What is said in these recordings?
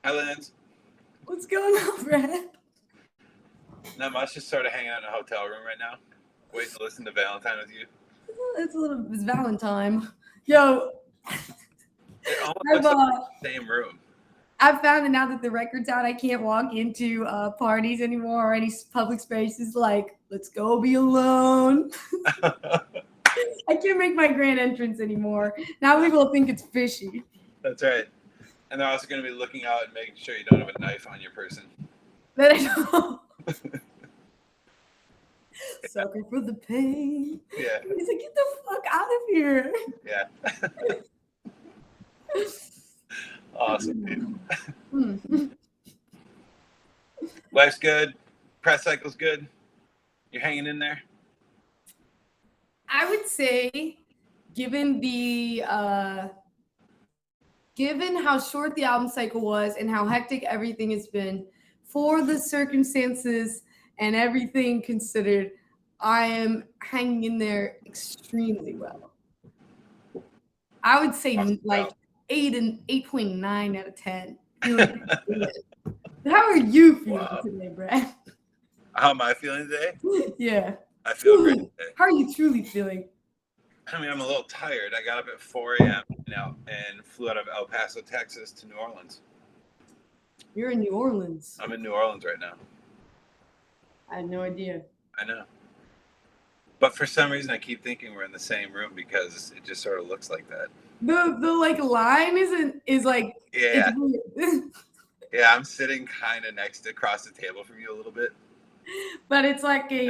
Hi, Lance. What's going on, Brad? Not much. Just sort of hanging out in a hotel room right now, waiting to listen to Valentine with you. It's Valentine. Yo, It almost I've looks like the same room. I've found that now that the record's out, I can't walk into parties anymore or any public spaces. Like, let's go be alone. I can't make my grand entrance anymore. Now people think it's fishy. That's right. And they're also going to be looking out and making sure you don't have a knife on your person. That I don't. Sucker for the pain. Yeah. He's like, get the fuck out of here. Yeah. Awesome, dude. Life's good. Press cycle's good. You're hanging in there. I would say, given how short the album cycle was and how hectic everything has been, for the circumstances and everything considered, I am hanging in there extremely well. I would say like 8.9 out of 10. How are you feeling today, Brad? How am I feeling today? Yeah. I feel great today. How are you truly feeling? I mean, I'm a little tired. I got up at 4 a.m. And flew out of El Paso, Texas to New Orleans. You're in New Orleans. I'm in New Orleans right now. I had no idea. I know. But for some reason, I keep thinking we're in the same room because it just sort of looks like that. The like line is like yeah. Yeah, I'm sitting kind of across the table from you a little bit. But it's like a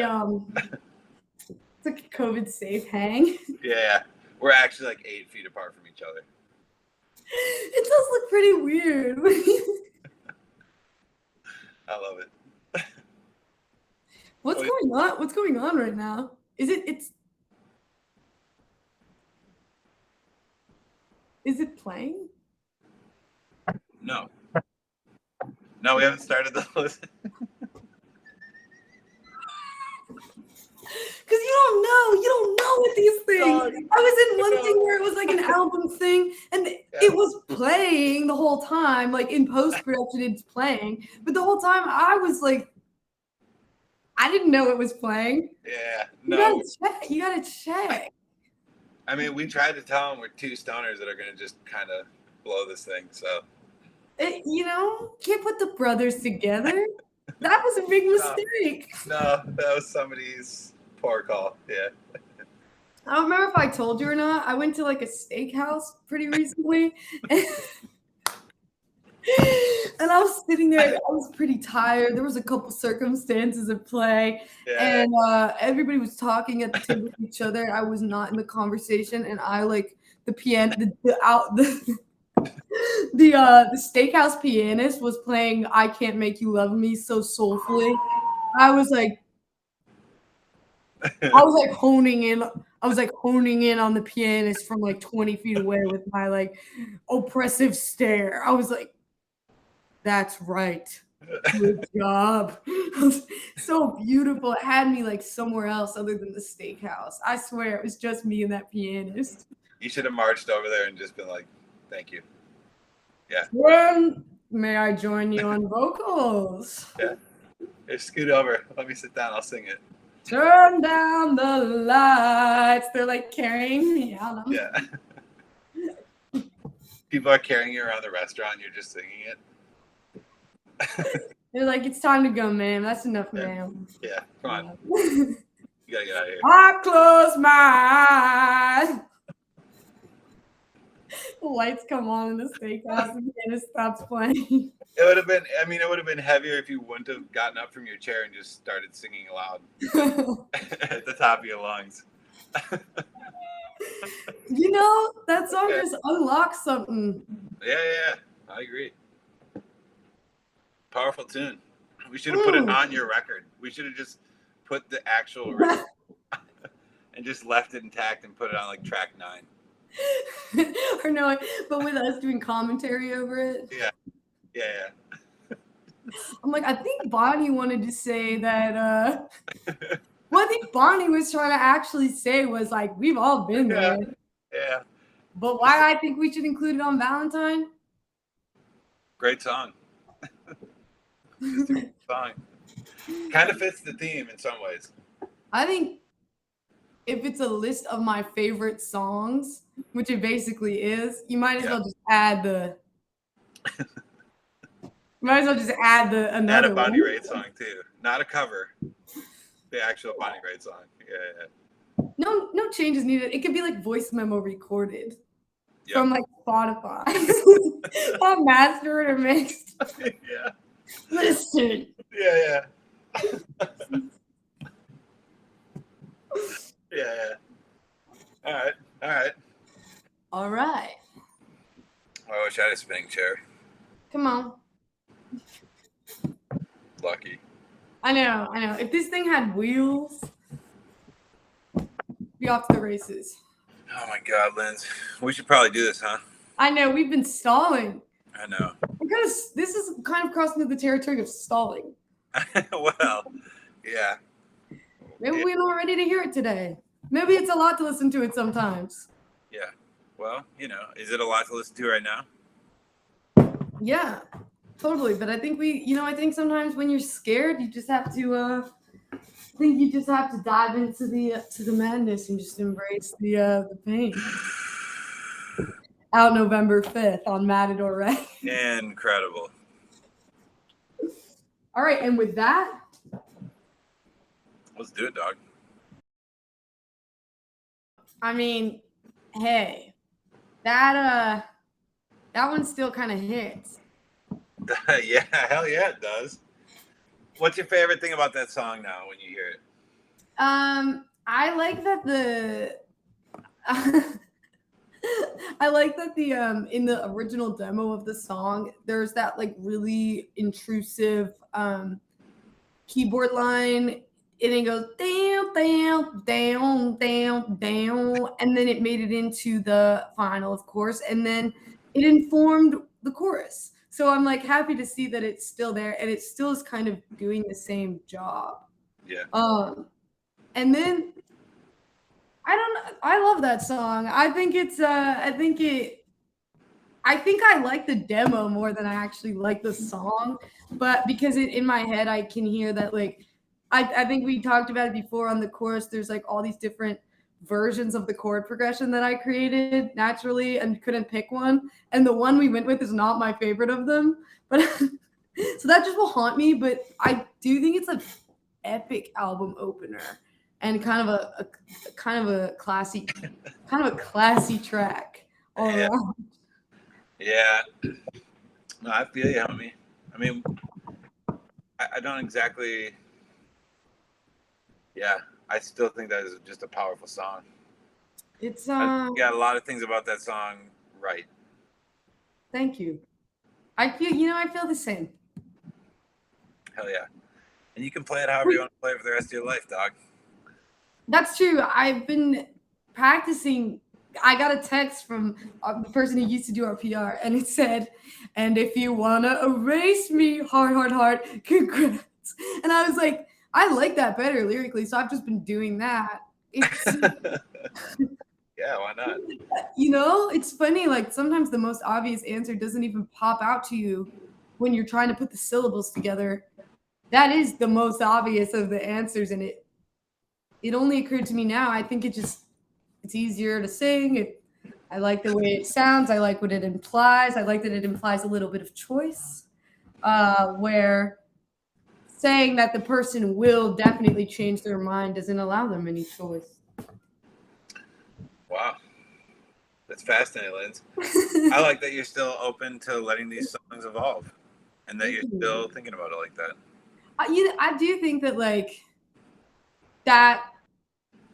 it's like a COVID safe hang. Yeah, we're actually like 8 feet apart from each other. It does look pretty weird. I love it. What's going on? What's going on right now? Is it playing? No. No, we haven't started the listen. Because you don't know with these things. I was in one thing where it was like an album thing, and it was playing the whole time, like in post-production it's playing, but the whole time I was like, I didn't know it was playing. Yeah, no. You gotta check. I mean, we tried to tell them we're 2 stoners that are going to just kind of blow this thing, so. Can't put the brothers together. That was a big mistake. No, that was somebody's poor call. Yeah. I don't remember if I told you or not. I went to like a steakhouse pretty recently. And I was sitting there. I was pretty tired. There was a couple circumstances at play. Yeah. And everybody was talking at the table with each other. I was not in the conversation. And I like the piano, the steakhouse pianist was playing "I Can't Make You Love Me" so soulfully. I was like honing in. I was like honing in on the pianist from like 20 feet away with my like oppressive stare. I was like, "That's right. Good job." It was so beautiful. It had me like somewhere else other than the steakhouse. I swear it was just me and that pianist. You should have marched over there and just been like, "Thank you." Yeah. When may I join you on vocals? Yeah. Hey, scoot over. Let me sit down. I'll sing it. Turn down the lights. They're like carrying me out. Yeah. People are carrying you around the restaurant. You're just singing it. They're like, it's time to go, ma'am. That's enough, ma'am. Yeah. Come on. You gotta get out of here. I close my eyes. The lights come on in the steakhouse and it stops playing. It would have been heavier if you wouldn't have gotten up from your chair and just started singing loud at the top of your lungs. That song just unlocks something. Yeah. I agree. Powerful tune. We should have put it on your record. We should have just put the actual record and just left it intact and put it on like track 9. Or no, but with us doing commentary over it. Yeah. I'm like, I think Bonnie wanted to say that what I think Bonnie was trying to actually say was like, we've all been there. Yeah. But why I think we should include it on Valentine? Great song. Just a good song. Kind of fits the theme in some ways. I think if it's a list of my favorite songs, which it basically is, you might as well just add the. Might as well just add another Add a Bonnie one. Raitt song too, not a cover. The actual Bonnie Raitt song. Yeah. No changes needed. It could be like voice memo recorded from like Spotify. Not mastered or mixed. Yeah. Listen. Yeah. Yeah. All right. I wish I had a spinning chair. Come on. Lucky. I know. If this thing had wheels, be off to the races. Oh my God, Linz. We should probably do this, huh? I know, we've been stalling. I know. Because this is kind of crossing into the territory of stalling. Well, yeah. Maybe we're not ready to hear it today. Maybe it's a lot to listen to it sometimes. Yeah. Well, is it a lot to listen to right now? Yeah, totally. But I think I think sometimes when you're scared, you just have to dive into the madness and just embrace the pain. Out November 5th on Matador Records. Incredible. All right, and with that, let's do it, dog. I mean, hey, that one still kind of hits. Yeah, hell yeah, it does. What's your favorite thing about that song now when you hear it? I like that the in the original demo of the song, there's that like really intrusive keyboard line, and it goes down, down, down, down, down, and then it made it into the final, of course, and then it informed the chorus. So I'm like happy to see that it's still there, and it still is kind of doing the same job. Yeah. And then I love that song. I think I like the demo more than I actually like the song, but because in my head I can hear that like I think we talked about it before on the chorus. There's like all these different versions of the chord progression that I created naturally and couldn't pick one. And the one we went with is not my favorite of them, but so that just will haunt me. But I do think it's an epic album opener and kind of a classy track all around. Yeah. No, I feel you, homie. I mean, I don't exactly. Yeah, I still think that is just a powerful song. It's I got a lot of things about that song right. Thank you. I feel the same. Hell yeah. And you can play it however you want to play it for the rest of your life, dog. That's true. I've been practicing. I got a text from the person who used to do our PR, and it said, "And if you wanna erase me, heart, congrats." And I was like, I like that better lyrically, so I've just been doing that. Yeah, why not? It's funny. Like sometimes the most obvious answer doesn't even pop out to you when you're trying to put the syllables together. That is the most obvious of the answers, and it only occurred to me now. I think it's easier to sing. I like the way it sounds. I like what it implies. I like that it implies a little bit of choice, where saying that the person will definitely change their mind doesn't allow them any choice. Wow. That's fascinating, Linz. I like that you're still open to letting these songs evolve and that you're still thinking about it like that. I do think that that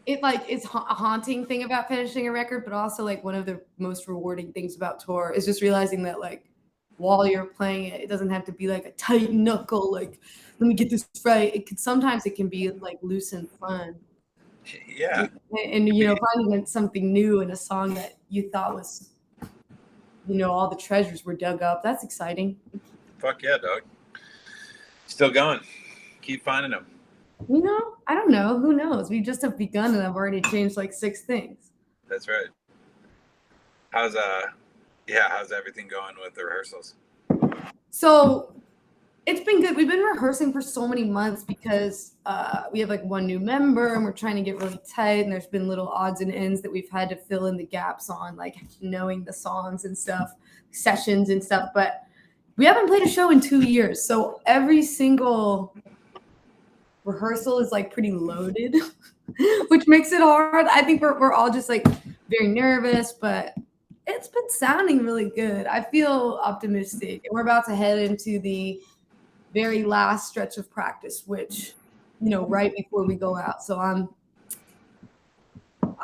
it is a haunting thing about finishing a record, but also like one of the most rewarding things about tour is just realizing that like while you're playing it, it doesn't have to be like a tight knuckle, like let me get this right. Sometimes it can be like loose and fun. Yeah. And finding something new in a song that you thought was, all the treasures were dug up. That's exciting. Fuck yeah, dog. Still going. Keep finding them. I don't know. Who knows? We just have begun and I've already changed like 6 things. That's right. How's everything going with the rehearsals? So It's been good. We've been rehearsing for so many months because we have like one new member and we're trying to get really tight. And there's been little odds and ends that we've had to fill in the gaps on, like knowing the songs and stuff, sessions and stuff. But we haven't played a show in 2 years. So every single rehearsal is like pretty loaded, which makes it hard. I think we're all just like very nervous, but it's been sounding really good. I feel optimistic. And we're about to head into the very last stretch of practice, which, right before we go out. So I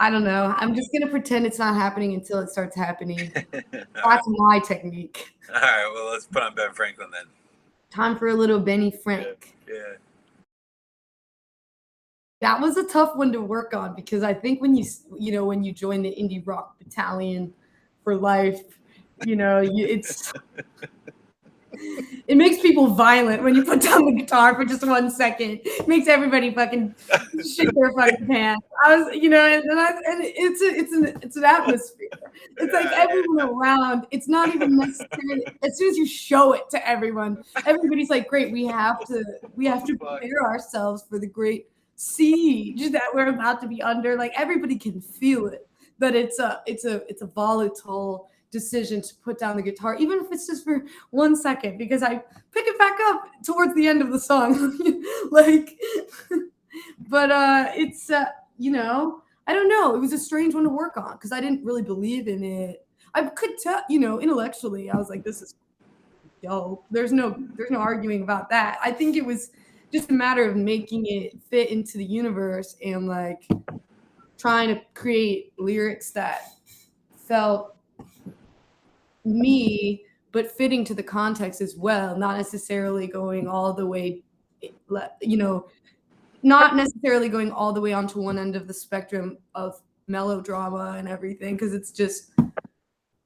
don't know. I'm just gonna pretend it's not happening until it starts happening. That's my technique. All right, well, let's put on Ben Franklin then. Time for a little Benny Frank. Yeah. That was a tough one to work on because I think when you join the indie rock battalion for life, it makes people violent when you put down the guitar for just 1 second. It makes everybody fucking shit their fucking pants. And it's an atmosphere. It's like everyone around. It's not even necessary. As soon as you show it to everyone, everybody's like, "Great, we have to prepare ourselves for the great siege that we're about to be under." Like everybody can feel it, but it's a volatile decision to put down the guitar, even if it's just for 1 second, because I pick it back up towards the end of the song. But it's I don't know. It was a strange one to work on because I didn't really believe in it. I could tell, intellectually, I was like, this is dope. There's no arguing about that. I think it was just a matter of making it fit into the universe and like trying to create lyrics that felt me, but fitting to the context as well, not necessarily going all the way, not necessarily going all the way onto one end of the spectrum of melodrama and everything, because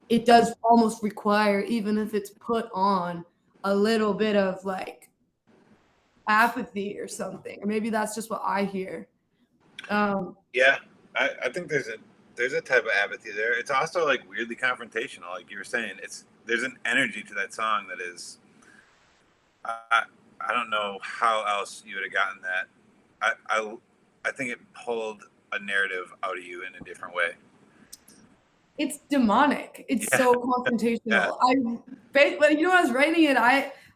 it does almost require, even if it's put on, a little bit of like apathy or something, or maybe that's just what I hear. Yeah, I think there's a type of apathy there. It's also like weirdly confrontational, like you were saying. There's an energy to that song that is. I don't know how else you would have gotten that. I think it pulled a narrative out of you in a different way. It's demonic. It's so confrontational. Yeah. When I was writing it,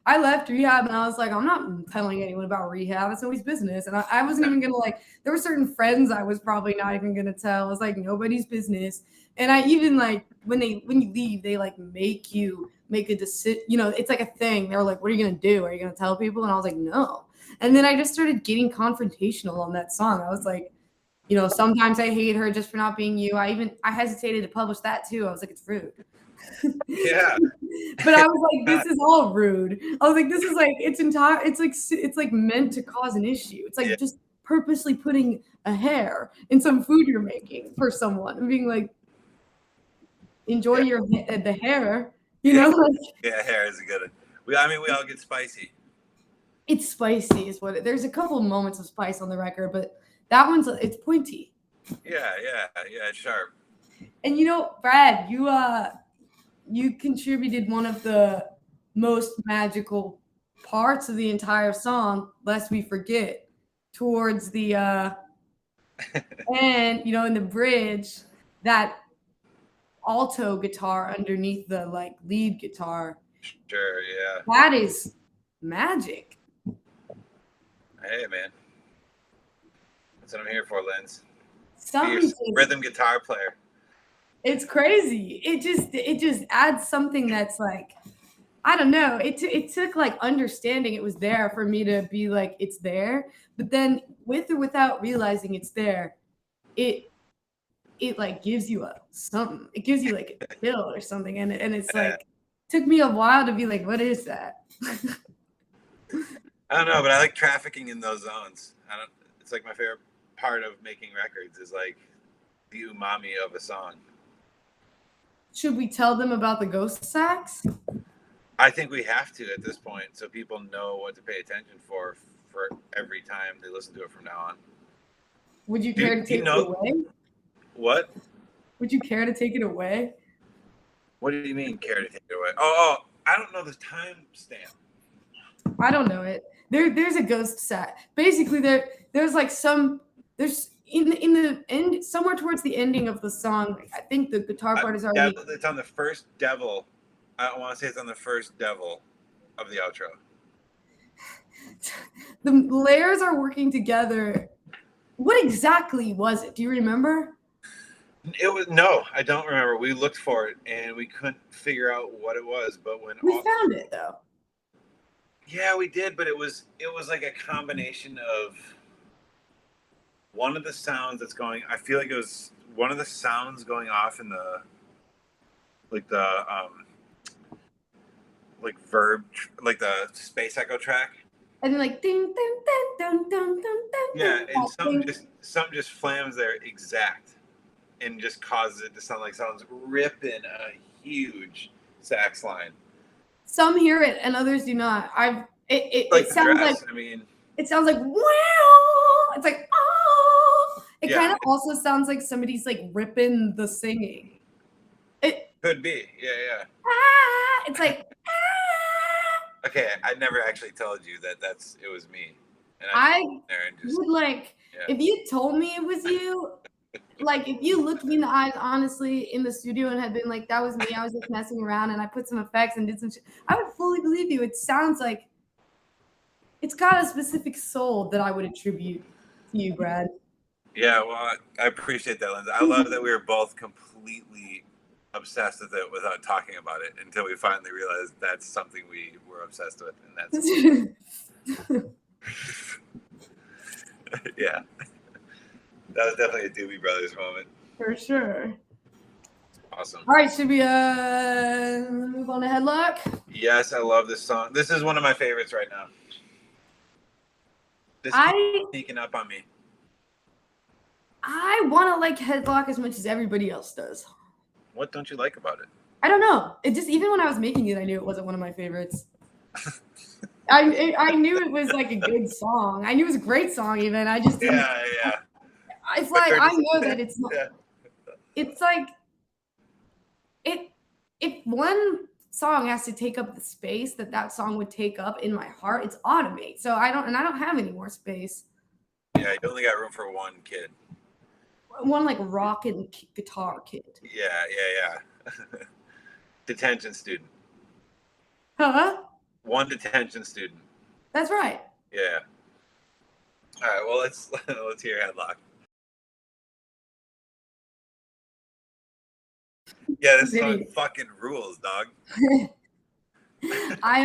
I left rehab and I was like, I'm not telling anyone about rehab. It's nobody's business. And I wasn't even gonna there were certain friends I was probably not even gonna tell. I was like, nobody's business. And I even when you leave, they like make you make a decision. It's like a thing. They were like, what are you gonna do? Are you gonna tell people? And I was like, no. And then I just started getting confrontational on that song. I was like, sometimes I hate her just for not being you. I hesitated to publish that too. I was like, it's rude. Yeah. But I was like, this is all rude. I was like, this is like it's like meant to cause an issue. It's like just purposely putting a hair in some food you're making for someone and being like, enjoy the hair, Yeah, hair is a good one. We all get spicy. It's spicy is what there's a couple of moments of spice on the record, but that one's it's pointy. Yeah, it's sharp. And Brad, you contributed one of the most magical parts of the entire song, lest we forget, towards the and in the bridge, that alto guitar underneath the like lead guitar. Sure, yeah. That is magic. Hey man. That's what I'm here for, Linz. Rhythm guitar player. It's crazy. It just adds something that's like, I don't know. It took like understanding it was there for me to be like, it's there. But then with or without realizing it's there, it like gives you something. It gives you like a chill or something. And it's like, took me a while to be like, what is that? I don't know, but I like trafficking in those zones. It's like my favorite part of making records is like the umami of a song. Should we tell them about the ghost sax? I think we have to at this point, so people know what to pay attention for every time they listen to it from now on. Would you care to take it away? What? Would you care to take it away? What do you mean, care to take it away? Oh, I don't know the time stamp. I don't know it. There's a ghost set. Basically, there's like there's in the end somewhere towards the ending of the song. I think the guitar part is already. It's on the first devil. I want to say it's on the first devil of the outro. The layers are working together. What exactly was it? Do you remember? It was no, I don't remember. We looked for it and we couldn't figure out what it was. But when we found it though. Yeah, we did, but it was like a combination of one of the sounds that's going. I feel like it was one of the sounds going off in the like verb, like the space echo track. And then like ding ding ding ding ding ding ding. Yeah, and something just flams there exact, and just causes it to sound like someone's ripping a huge sax line. Some hear it and others do not. It like sounds dress, like I mean, it sounds like wow. It's like oh. It Yeah. kind of also sounds like somebody's like ripping the singing. It could be. Yeah. it's like Okay, I never actually told you that it was me. And I there and just, would like if you told me it was you, like if you looked me in the eyes honestly in the studio and had been like that was me, I was just messing around and I put some effects and did some shit, I would fully believe you. It sounds like it's got a specific soul that I would attribute to you, Brad. Yeah, well, I appreciate that, Lindsay. I love that we were both completely obsessed with it without talking about it until we finally realized that's something we were obsessed with, and that's yeah. That was definitely a Doobie Brothers moment. For sure. Awesome. All right, should we move on to Headlock? Yes, I love this song. This is one of my favorites right now. This keeps sneaking up on me. I want to like Headlock as much as everybody else does. What don't you like about it? I don't know. It just, even when I was making it, I knew it wasn't one of my favorites. I knew it was like a good song. I knew it was a great song even. I just didn't. Yeah. It's like, I know that it's not. Yeah. It's like, if one song has to take up the space that song would take up in my heart, it's Automate. So I don't have any more space. Yeah, you only got room for one kid. One like rock and guitar kid. Yeah. Detention student. Huh? One detention student. That's right. Yeah. All right. Well, let's hear Headlock. Yeah, this song fucking rules, dog. I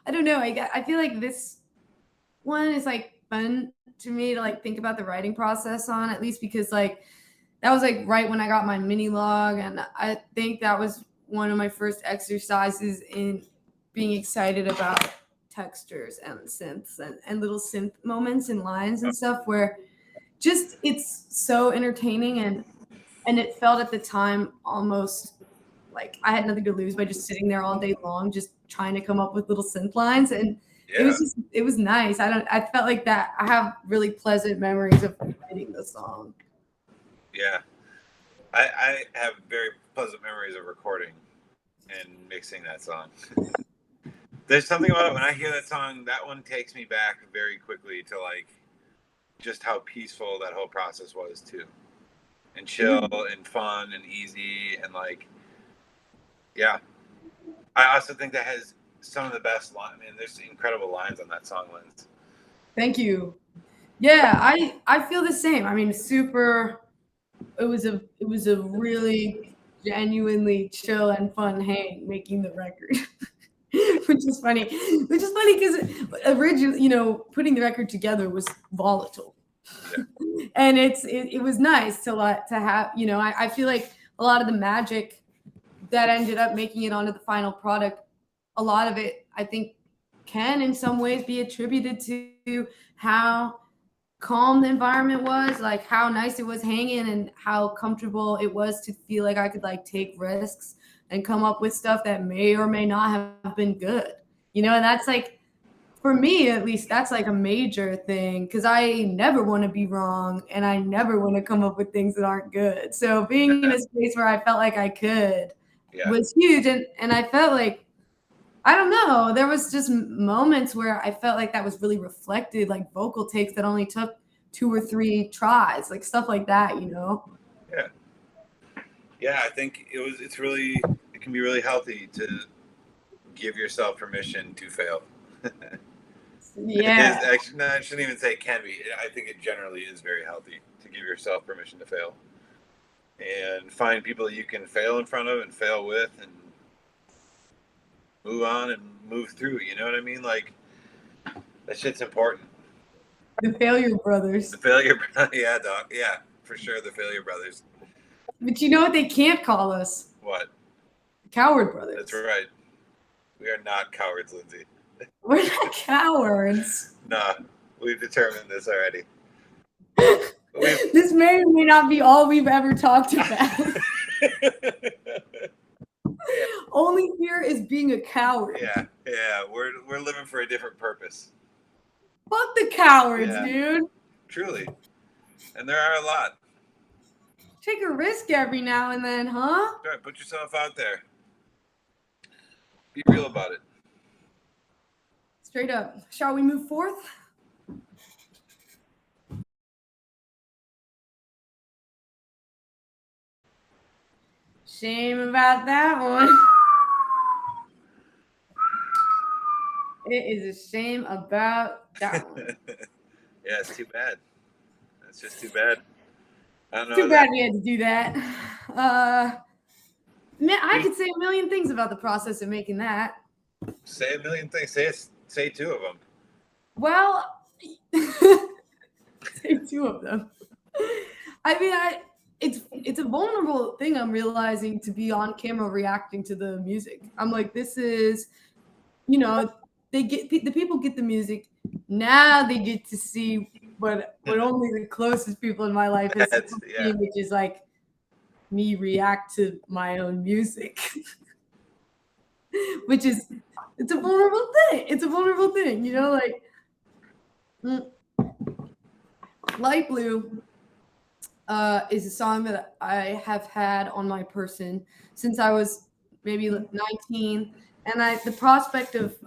don't know. I feel like this one is like fun to me to like think about the writing process on, at least because like that was like right when I got my mini log, and I think that was one of my first exercises in being excited about textures and synths and little synth moments and lines and stuff where just it's so entertaining and it felt at the time almost like I had nothing to lose by just sitting there all day long just trying to come up with little synth lines, and it was nice. I felt like that. I have really pleasant memories of writing the song. Yeah. I have very pleasant memories of recording and mixing that song. There's something about it when I hear that song, that one takes me back very quickly to like just how peaceful that whole process was too. And chill and fun and easy and like, yeah. I also think that has some of the best lines. I mean, there's incredible lines on that song, Linz. Thank you. Yeah, I feel the same. I mean, it was a really genuinely chill and fun hang making the record. which is funny because originally, putting the record together was volatile. Yeah. And it was nice to have, I feel like a lot of the magic that ended up making it onto the final product, a lot of it, I think, can in some ways be attributed to how calm the environment was, like how nice it was hanging and how comfortable it was to feel like I could like take risks and come up with stuff that may or may not have been good, and that's like, for me at least, that's like a major thing because I never want to be wrong and I never want to come up with things that aren't good. So being in a space where I felt like I could was huge, and I felt like I don't know. There was just moments where I felt like that was really reflected, like vocal takes that only took 2 or 3 tries, like stuff like that, you know? Yeah. Yeah, I think it can be really healthy to give yourself permission to fail. It is Yeah. actually, no, I shouldn't even say it can be. I think it generally is very healthy to give yourself permission to fail and find people that you can fail in front of and fail with and move on and move through. You know what I mean? Like, that shit's important. The Failure Brothers. The Failure, yeah, dog. Yeah, for sure. The Failure Brothers. But you know what they can't call us? What? Coward Brothers. That's right. We are not cowards, Lindsay. We're not cowards. Nah, we've determined this already. This may or may not be all we've ever talked about. Only fear is being a coward. Yeah, we're living for a different purpose. Fuck the cowards, dude. Truly. And there are a lot. Take a risk every now and then, huh? Right, put yourself out there. Be real about it. Straight up. Shall we move forth? Shame about that one. It is a shame about that one. Yeah, it's too bad. That's just too bad. I don't know. Too bad we had to do that. Man, I could say a million things about the process of making that. Say a million things. Say 2 of them. Well, say 2 of them. I mean, it's a vulnerable thing I'm realizing to be on camera reacting to the music. I'm like, this is, you know, the people get the music. Now they get to see what only the closest people in my life is, which is like me react to my own music. Which is, it's a vulnerable thing. It's a vulnerable thing, you know, like Light Blue is a song that I have had on my person since I was maybe 19. And the prospect of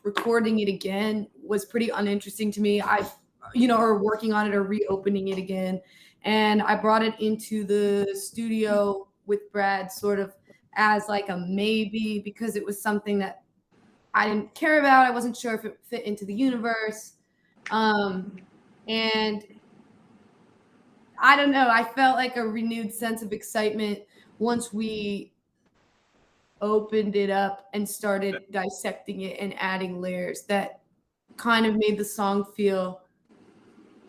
recording it again was pretty uninteresting to me. Or working on it or reopening it again. And I brought it into the studio with Brad sort of as like a maybe, because it was something that I didn't care about. I wasn't sure if it fit into the universe. And I don't know. I felt like a renewed sense of excitement once we opened it up and started dissecting it and adding layers that kind of made the song feel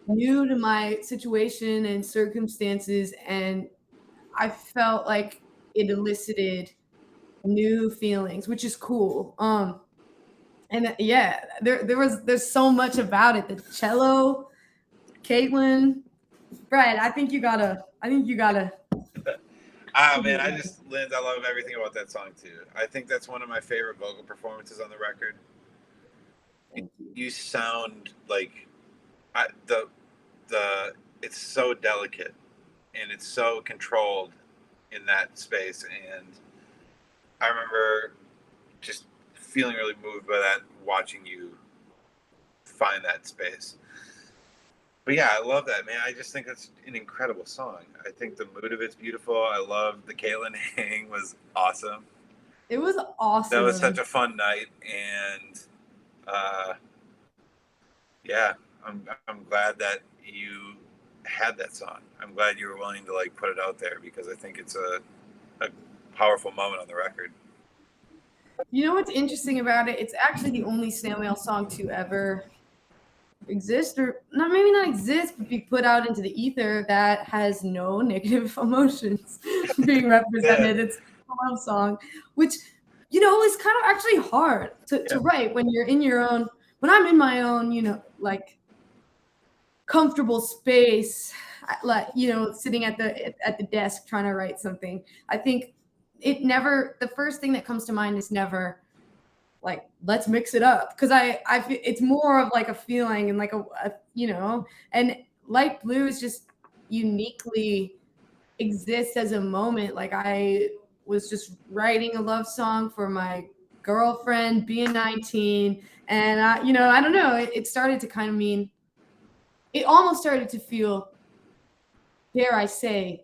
new to my situation and circumstances. And I felt like it elicited new feelings, which is cool. And yeah, there's so much about it. The cello, Caitlin, Brad, I think you gotta. Man, Linz, I love everything about that song too. I think that's one of my favorite vocal performances on the record. You sound like it's so delicate and it's so controlled in that space, and I remember just feeling really moved by that, watching you find that space. But yeah, I love that, man. I just think it's an incredible song. I think the mood of it's beautiful. I love the Caitlin hang was awesome. It was awesome. That was such a fun night, and yeah, I'm glad that you had that song. I'm glad you were willing to like put it out there, because I think it's a powerful moment on the record. You know what's interesting about it? It's actually the only Snail Mail song to ever exist, or maybe not exist, but be put out into the ether that has no negative emotions being represented. It's a love song, which, you know, is kind of actually hard to write when you're in your own, when I'm in my own, you know, like comfortable space, like, you know, sitting at the desk trying to write something. I think the first thing that comes to mind is never like, let's mix it up, because I it's more of like a feeling and like a you know, and Light Blue is just uniquely exists as a moment. Like, I was just writing a love song for my girlfriend, being 19, and I don't know, it started to kind of mean, it almost started to feel, dare I say,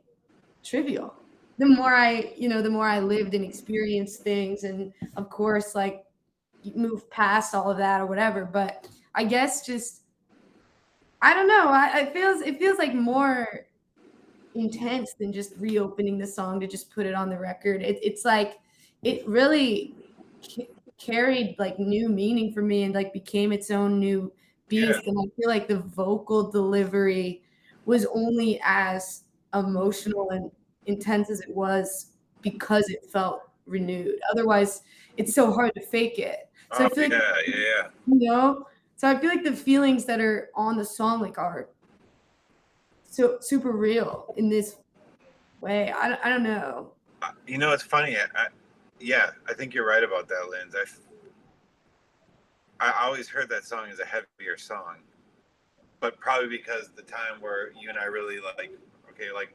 trivial. The more I lived and experienced things, and of course, like, you move past all of that or whatever. But I guess just, I don't know. It feels like more intense than just reopening the song to just put it on the record. It's like it really carried like new meaning for me and like became its own new Yeah. beast. And I feel like the vocal delivery was only as emotional and intense as it was because it felt renewed. Otherwise, it's so hard to fake it. So I Oh feel like, yeah. so I feel like the feelings that are on the song like are so super real in this way. I don't know. It's funny. I think you're right about that, Linz. I always heard that song as a heavier song, but probably because the time where you and I really like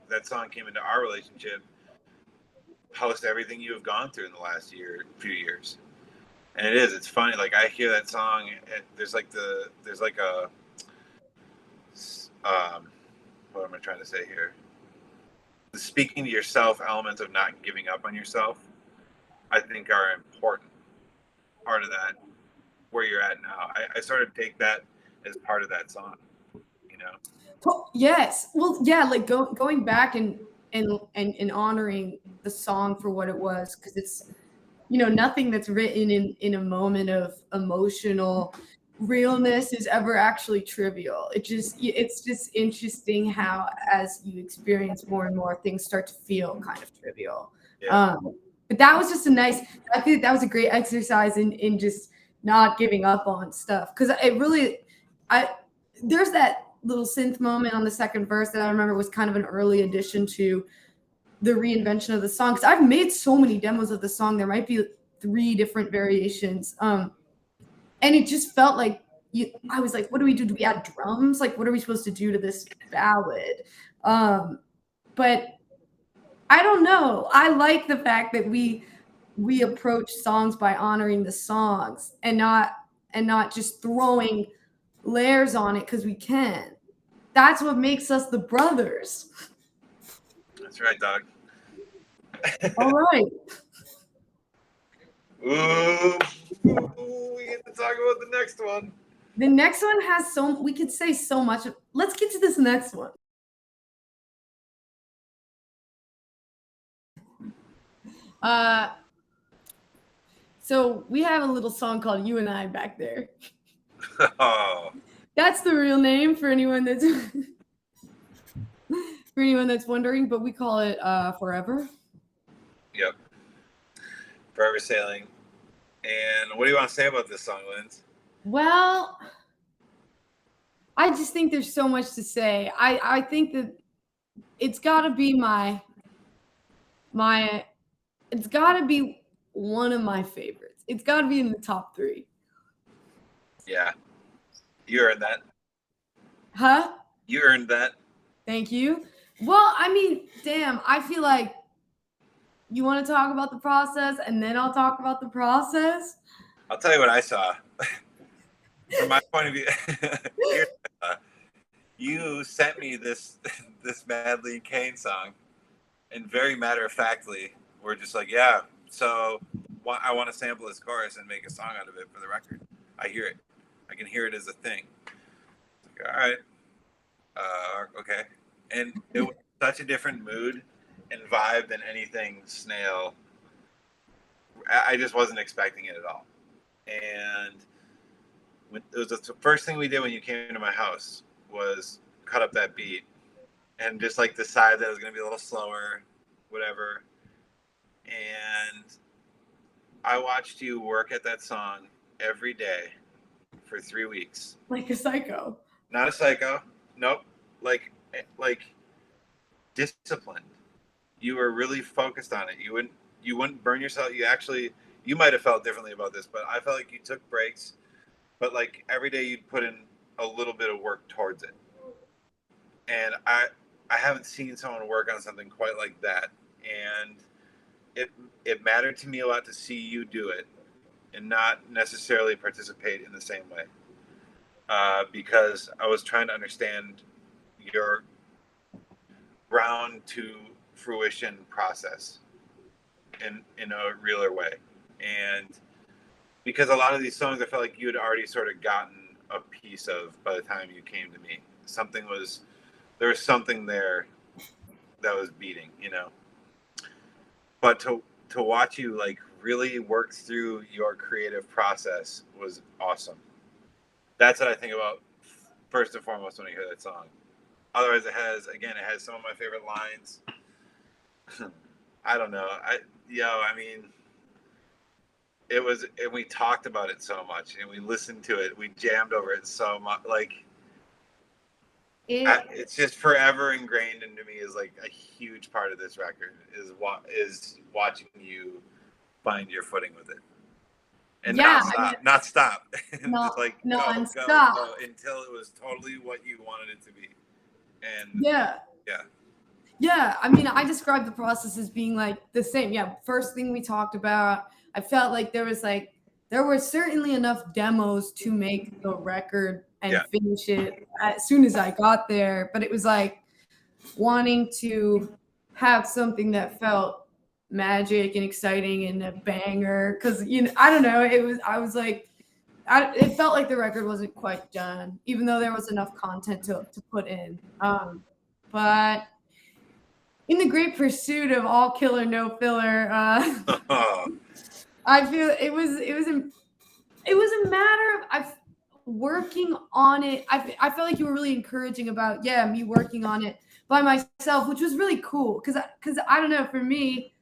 that song came into our relationship post everything you have gone through in the last few years. And it's funny. Like I hear that song, and there's like a what am I trying to say here? The speaking to yourself elements of not giving up on yourself, I think, are an important part of that. Where you're at now, I sort of take that as part of that song. Yes. Well, yeah, like going back and honoring the song for what it was, because it's nothing that's written in a moment of emotional realness is ever actually trivial. It's just interesting how as you experience more and more things start to feel kind of trivial. Yeah. But that was just I think that was a great exercise in just not giving up on stuff, because it really I there's that little synth moment on the second verse that I remember was kind of an early addition to the reinvention of the song, because I've made so many demos of the song. There might be 3 different variations. And it just felt like I was like, what do we do? Do we add drums? Like, what are we supposed to do to this ballad? But I don't know. I like the fact that we approach songs by honoring the songs and not just throwing layers on it because we can. That's what makes us the brothers. That's right, dog. All right. Ooh, we get to talk about the next one. The next one has we could say so much. Let's get to this next one. So we have a little song called You and I back there. Oh. That's the real name for anyone that's wondering, but we call it Forever. Yep. Forever Sailing. And what do you want to say about this song, Linz? Well, I just think there's so much to say. I think that it's got to be it's got to be one of my favorites. It's got to be in the top 3. Yeah. You earned that. Huh? You earned that. Thank you. Well, I mean, damn, I feel like you want to talk about the process and then I'll talk about the process. I'll tell you what I saw. From my point of view, you sent me this Madeleine Kane song, and very matter-of-factly, we're just like, yeah, so I want to sample this chorus and make a song out of it for the record. I hear it. I can hear it as a thing. Like, all right. Okay. And it was such a different mood and vibe than anything Snail. I just wasn't expecting it at all. And it was the first thing we did when you came to my house was cut up that beat and just like decide that it was going to be a little slower, whatever. And I watched you work at that song every day for 3 weeks. Like a psycho. Not a psycho. Nope. Like disciplined. You were really focused on it. You wouldn't burn yourself. You might have felt differently about this, but I felt like you took breaks. But like every day you'd put in a little bit of work towards it. And I haven't seen someone work on something quite like that. And it mattered to me a lot to see you do it. and not necessarily participate in the same way, because I was trying to understand your ground to fruition process in a realer way. And because a lot of these songs I felt like you had already sort of gotten a piece of by the time you came to me. There was something there that was beating, you know. But to watch you like really work through your creative process was awesome. That's what I think about first and foremost when I hear that song. Otherwise, it has some of my favorite lines. I don't know. I mean, it was, and we talked about it so much, and we listened to it, we jammed over it so much. Like, it's just forever ingrained into me as like a huge part of this record is watching you find your footing with it, and not stop, and just like go until it was totally what you wanted it to be. And yeah, I mean, I described the process as being like the same. Yeah, first thing we talked about, I felt like there were certainly enough demos to make the record and finish it as soon as I got there. But it was like wanting to have something that felt magic and exciting and a banger. Cause I don't know, it felt like the record wasn't quite done, even though there was enough content to put in. But in the great pursuit of all killer, no filler, I feel it was a matter of working on it. I felt like you were really encouraging about me working on it by myself, which was really cool because I don't know, for me,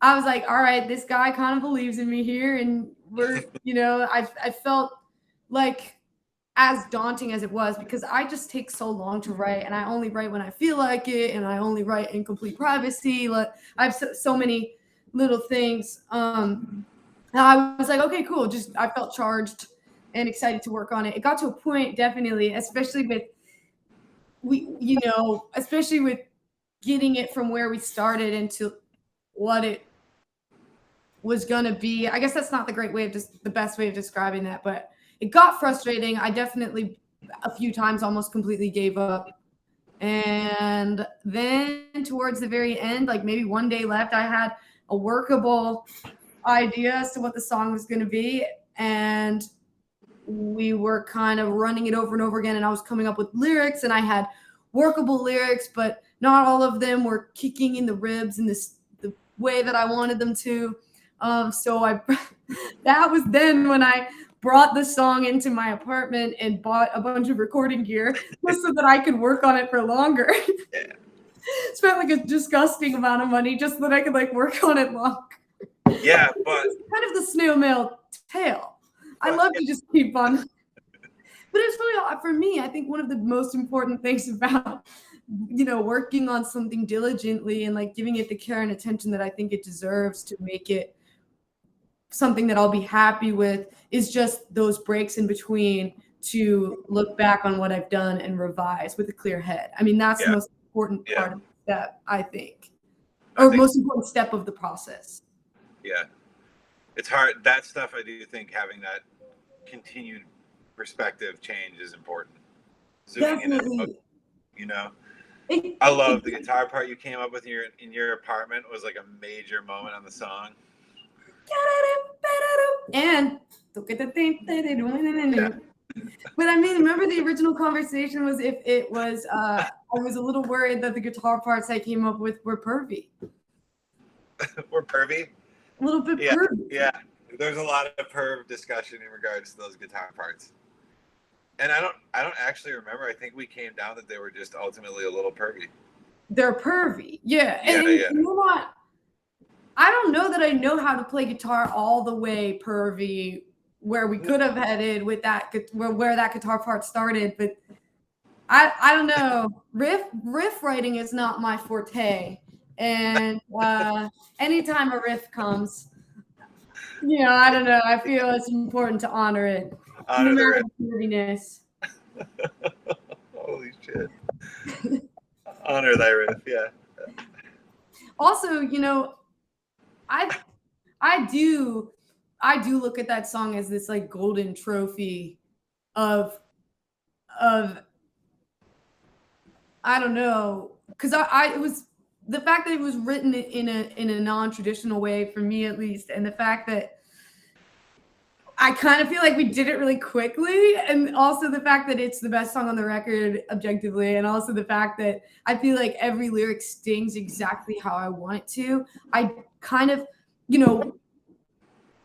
I was like, all right, this guy kind of believes in me here, and we're I felt like, as daunting as it was, because I just take so long to write, and I only write when I feel like it, and I only write in complete privacy. Like, I have so many little things. I was like, okay, cool. I felt charged and excited to work on it. It got to a point, definitely, especially with getting it from where we started into what it was gonna be. I guess that's not the best way of describing that, but it got frustrating. I definitely a few times almost completely gave up. And then towards the very end, like maybe one day left, I had a workable idea as to what the song was going to be. And we were kind of running it over and over again. And I was coming up with lyrics, and I had workable lyrics, but not all of them were kicking in the ribs in the way that I wanted them to. So that was then when I brought the song into my apartment and bought a bunch of recording gear just so that I could work on it for longer. Spent like a disgusting amount of money just so that I could like work on it longer. Yeah, but it's kind of the snail mail tale. I love to just keep on. But it's really, for me, I think one of the most important things about working on something diligently and like giving it the care and attention that I think it deserves to make it something that I'll be happy with is just those breaks in between to look back on what I've done and revise with a clear head. I mean, that's the most important part of the step, I think. Most important step of the process. Yeah. It's hard. That stuff, I do think having that continued perspective change is important. Definitely. I love the guitar part you came up with in your apartment was like a major moment on the song. And but I mean, remember the original conversation was if it was I was a little worried that the guitar parts I came up with were pervy. Were pervy? A little bit pervy. Yeah. There's a lot of perv discussion in regards to those guitar parts. And I don't actually remember. I think we came down that they were just ultimately a little pervy. They're pervy. Yeah. And you know what? I don't know that I know how to play guitar all the way pervy where we could have headed with that, where that guitar part started, but I don't know. Riff writing is not my forte, and anytime a riff comes, I don't know. I feel it's important to honor it. Honor the riff. Holy shit! Honor thy riff, yeah. Also, I do I do look at that song as this like golden trophy of I don't know, because I it was the fact that it was written in a non-traditional way for me at least, and the fact that I kind of feel like we did it really quickly, and also the fact that it's the best song on the record objectively, and also the fact that I feel like every lyric stings exactly how I want it to. I kind of, you know,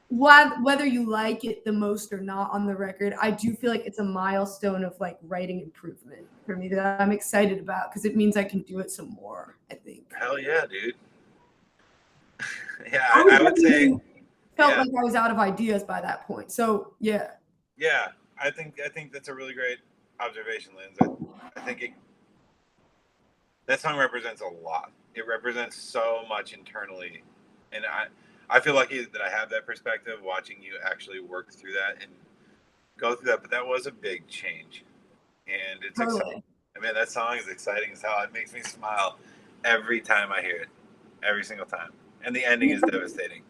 whether you like it the most or not on the record, I do feel like it's a milestone of like writing improvement for me that I'm excited about because it means I can do it some more, I think. Hell yeah, dude. Yeah, I I would say felt like I was out of ideas by that point. So yeah. Yeah, I think that's a really great observation, Linz. I think that song represents a lot. It represents so much internally, and I feel lucky that I have that perspective, watching you actually work through that and go through that. But that was a big change, and it's exciting. I mean, that song is exciting as hell. It makes me smile every time I hear it, every single time. And the ending is devastating.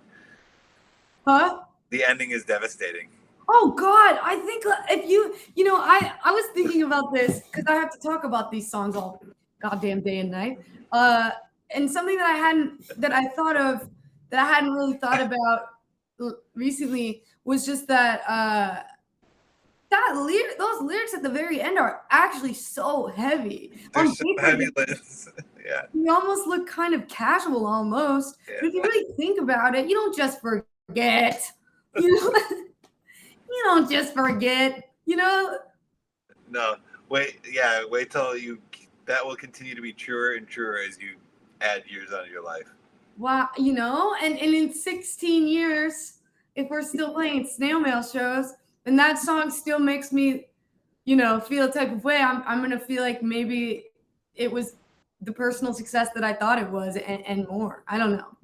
Huh? The ending is devastating. Oh God, I think if you know, I was thinking about this because I have to talk about these songs all goddamn day and night. And something that I thought of that I hadn't really thought about recently was just that those lyrics at the very end are actually so heavy. They're so heavy, Liz. Yeah. You almost look kind of casual almost. Yeah. But if you really think about it, you don't just forget. You know? You don't just forget, you know? No. Wait till that will continue to be truer and truer as you add years onto your life. Wow, you know, and in 16 years, if we're still playing snail mail shows, and that song still makes me, you know, feel a type of way, I'm gonna feel like maybe it was the personal success that I thought it was and more. I don't know.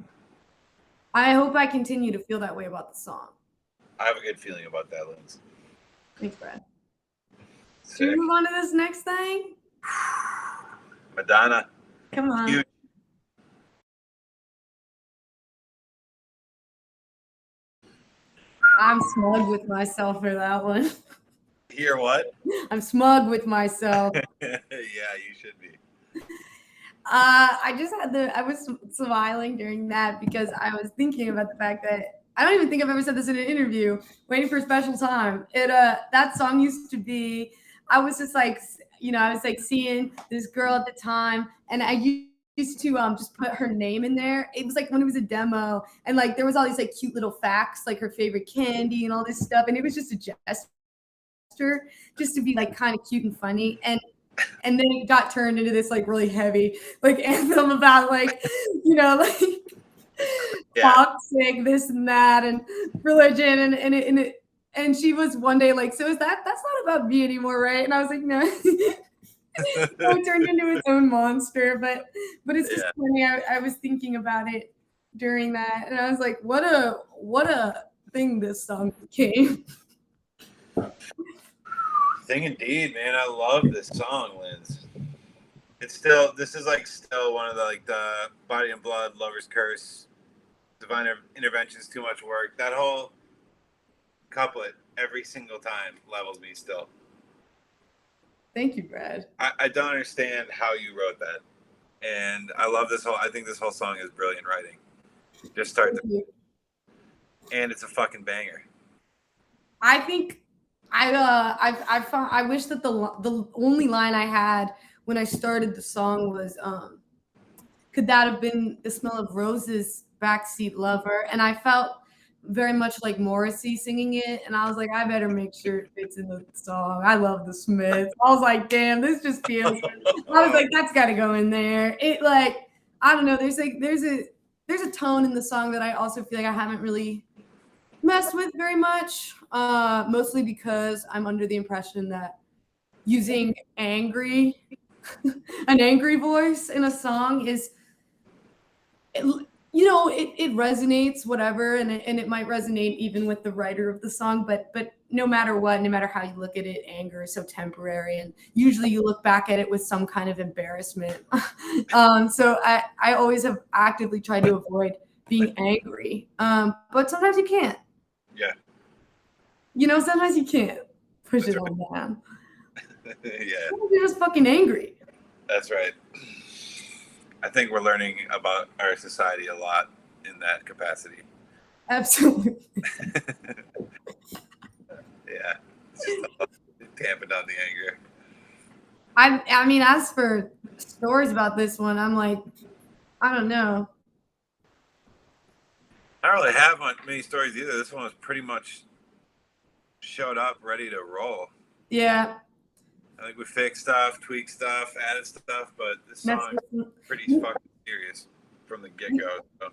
I hope I continue to feel that way about the song. I have a good feeling about that, Linz. Thanks, Brad. Should we move on to this next thing? Madonna. Come on. Huge. I'm smug with myself for that one. Hear what? I'm smug with myself. Yeah, you should be. I was smiling during that because I was thinking about the fact that I don't even think I've ever said this in an interview. Waiting for a special time. That song used to be. I was just like, you know, I was like seeing this girl at the time, and I used to just put her name in there. It was like when it was a demo, and like there was all these like cute little facts, like her favorite candy and all this stuff, and it was just a gesture, just to be like kind of cute and funny, and then it got turned into this like really heavy like anthem about like, you know, like toxic this and that and religion and she was one day like, so that's not about me anymore, right? And I was like, no. So it turned into its own monster, but it's just funny. I was thinking about it during that, and I was like, what a thing this song became. Thing indeed, man. I love this song, Linz. This is like still one of the Body and Blood, Lover's Curse, Divine Intervention's Too Much Work. That whole couplet every single time levels me still. Thank you, Brad. I don't understand how you wrote that. And I love I think this whole song is brilliant writing. Just start and it's a fucking banger. I think I wish that the only line I had when I started the song was could that have been the smell of roses, backseat lover? And I felt very much like Morrissey singing it, and I was like, I better make sure it fits in the song. I love the Smiths. I was like, damn, this just feels. I was like, that's got to go in there. It like, I don't know. There's a tone in the song that I also feel like I haven't really messed with very much, mostly because I'm under the impression that using an angry voice in a song is, you know, it resonates, whatever, and it might resonate even with the writer of the song, but no matter what, no matter how you look at it, anger is so temporary, and usually you look back at it with some kind of embarrassment. So I always have actively tried to avoid being angry, but sometimes you can't. You know, sometimes you can't push That's it all down. Yeah, You're just fucking angry. that's right. I think we're learning about our society a lot in that capacity. Absolutely. Yeah, it's just dampen down the anger. I mean, as for stories about this one, I'm like, I don't know. I don't really have many stories either. This one was pretty much showed up ready to roll. Yeah. I think we fixed stuff, tweaked stuff, added stuff, but this That's song is pretty fucking serious from the get go. So.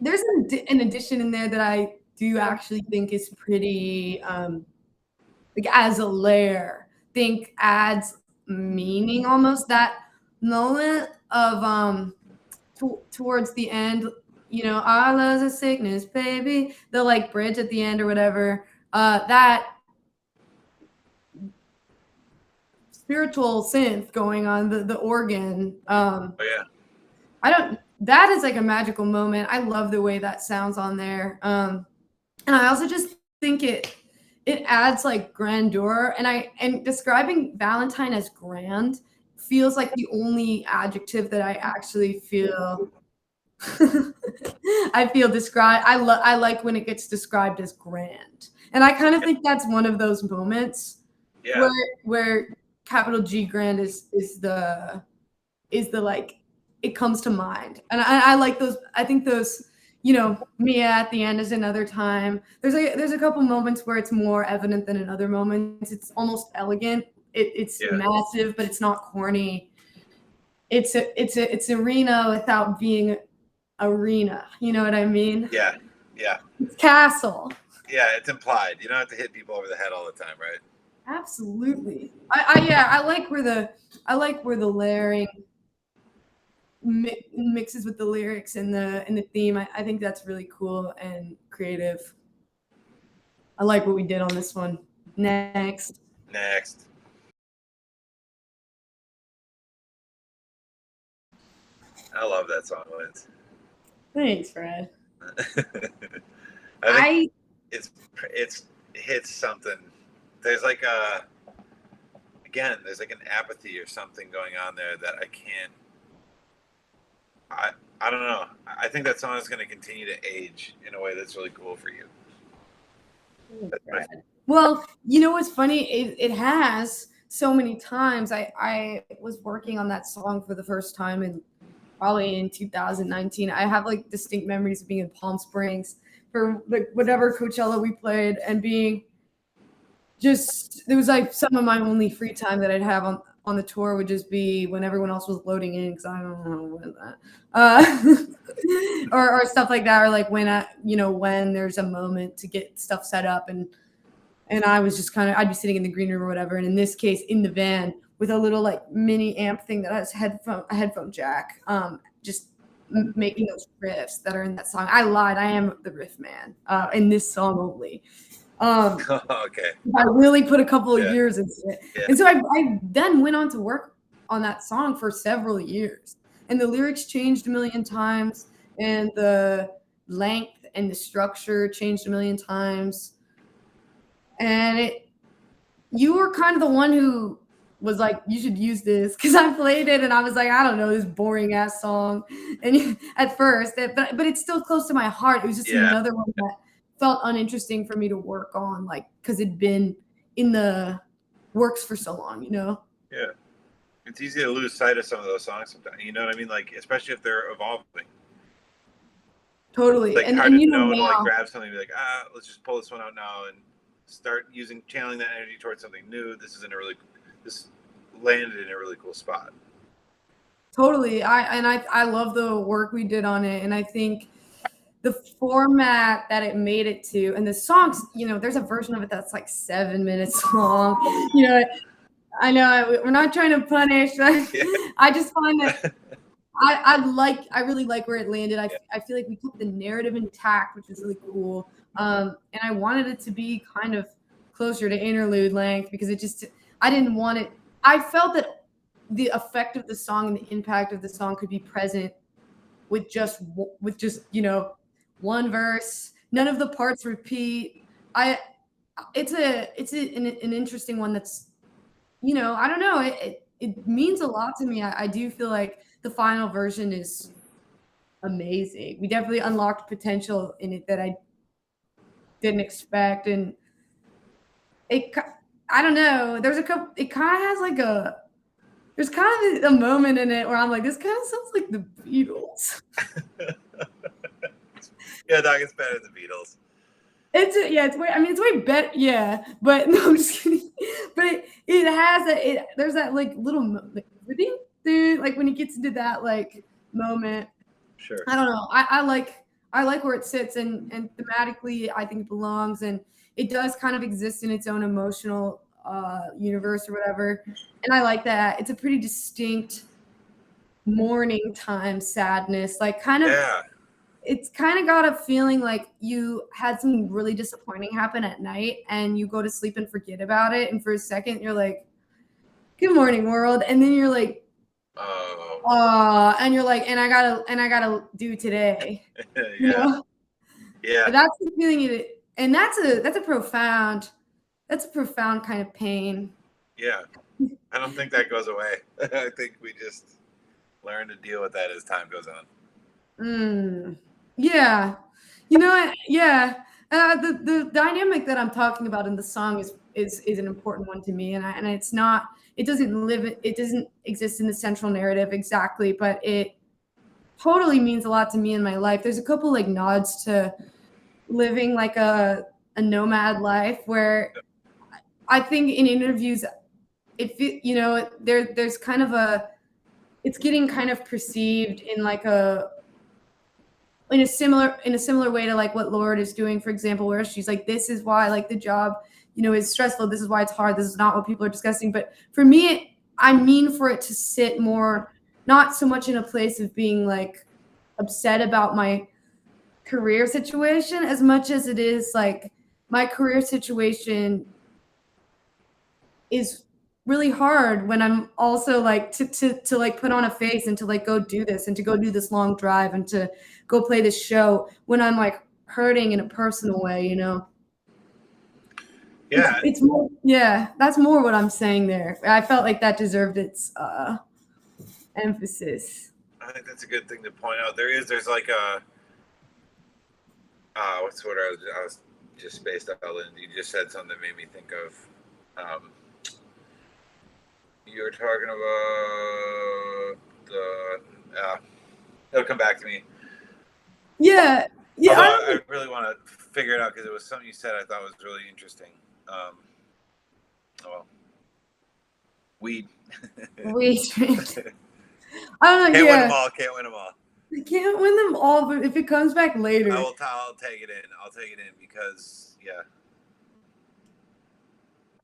There's an addition in there that I do actually think is pretty like as a layer, think adds meaning almost. That moment of towards the end, you know, our love's a sickness, baby. The like bridge at the end or whatever. That spiritual synth going on, the organ. Oh yeah. That is like a magical moment. I love the way that sounds on there. And I also just think it adds like grandeur. And describing Valentine as grand feels like the only adjective that I actually feel I feel described. I like when it gets described as grand. And I kind of think that's one of those moments Yeah. where capital G grand is the like it comes to mind. And I like those. I think those, you know, Mia at the end is another time. There's a couple moments where it's more evident than in other moments. It's almost elegant. It's massive, but it's not corny. It's arena without being arena. You know what I mean? Yeah. Yeah. It's castle. Yeah, it's implied. You don't have to hit people over the head all the time, right? Absolutely. I like where the layering mixes with the lyrics and the theme. I think that's really cool and creative. I like what we did on this one. Next. I love that song, Liz. Thanks, Fred. I think it's hits something. There's like there's like an apathy or something going on there that I can't. I don't know. I think that song is going to continue to age in a way that's really cool for you. Well, you know what's funny? It has so many times. I was working on that song for the first time in probably in 2019. I have like distinct memories of being in Palm Springs for like whatever Coachella we played and being just it was like some of my only free time that I'd have on the tour would just be when everyone else was loading in because I don't know when that or stuff like that, or like when when there's a moment to get stuff set up and I was just I'd be sitting in the green room or whatever, and in this case in the van with a little like mini amp thing that has a headphone jack, just making those riffs that are in that song. I lied, I am the riff man in this song only. Okay. I really put a couple of years into it. Yeah. And so I then went on to work on that song for several years. And the lyrics changed a million times, and the length and the structure changed a million times. And you were kind of the one who was like, you should use this, because I played it and I was like, I don't know, this boring ass song. And at first, but it's still close to my heart. It was just another one that felt uninteresting for me to work on, like, because it'd been in the works for so long, you know? Yeah. It's easy to lose sight of some of those songs sometimes. You know what I mean? Like, especially if they're evolving. Totally. It's like and hard to you know now, to like grab something and be like, let's just pull this one out now and start channeling that energy towards something new. This landed in a really cool spot. Totally. I love the work we did on it. And I think the format that it made it to, and the songs, there's a version of it that's like 7 minutes long. I know we're not trying to punish. I just find that I really like where it landed. I feel like we kept the narrative intact, which is really cool. And I wanted it to be kind of closer to interlude length because I didn't want it. I felt that the effect of the song and the impact of the song could be present with just one verse. None of the parts repeat. it's an interesting one that's, you know, I don't know. It means a lot to me. I do feel like the final version is amazing. We definitely unlocked potential in it that I didn't expect, and I don't know. There's a couple. It kind of has like a. There's kind of a moment in it where I'm like, this kind of sounds like the Beatles. Yeah, dog, it's better than the Beatles. It's way. I mean, it's way better. Yeah, but no, I'm just kidding. But it has a. There's that like little like, like when he gets into that like moment. Sure. I don't know. I like where it sits, and thematically, I think it belongs, and it does kind of exist in its own emotional universe or whatever. And I like that. It's a pretty distinct morning time sadness, like kind of. Yeah. It's kind of got a feeling like you had something really disappointing happen at night and you go to sleep and forget about it. And for a second, you're like, good morning, world. And then you're like, and you're like, and I gotta do today. Yeah. You know? Yeah. That's the feeling and that's a profound kind of pain. Yeah. I don't think that goes away. I think we just learn to deal with that as time goes on. Yeah. You know, yeah. The dynamic that I'm talking about in the song is an important one to me, and it's not. It doesn't exist in the central narrative exactly, but it totally means a lot to me in my life. There's a couple like nods to living like a nomad life where I think in interviews, you know, there's kind of it's getting kind of perceived in like in a similar way to like what Lorde is doing, for example, where she's like, this is why like the job, you know, is stressful. This is why it's hard. This is not what people are discussing. But for me, I mean for it to sit more, not so much in a place of being like upset about my career situation as much as it is like my career situation is really hard when I'm also like to like put on a face and to like go do this and to go do this long drive and to go play this show when I'm like hurting in a personal way, you know? Yeah. It's more, yeah, that's more what I'm saying there. I felt like that deserved its emphasis. I think that's a good thing to point out. There's like a what's the word I was just spaced out, and you just said something that made me think of you were talking about the it'll come back to me. Yeah. I really want to figure it out because it was something you said I thought was really interesting. Weed. I don't know. Can't win them all. Can't win them all. I can't win them all, but if it comes back later, I'll take it in. I'll take it in because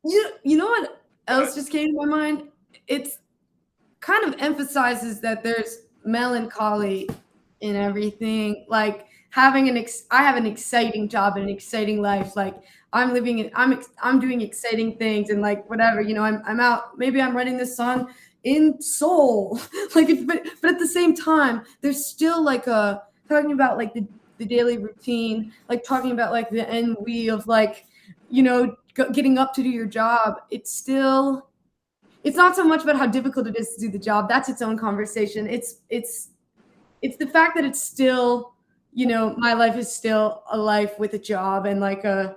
You know what else just came to my mind? It's kind of emphasizes that there's melancholy in everything. Like having I have an exciting job and an exciting life. Like I'm doing exciting things and like whatever, you know, I'm out, maybe I'm writing this song in Seoul. Like but at the same time, there's still like talking about like the daily routine, like talking about like the ennui of like, you know, getting up to do your job. It's not so much about how difficult it is to do the job. That's its own conversation. It's the fact that it's still, you know, my life is still a life with a job and like a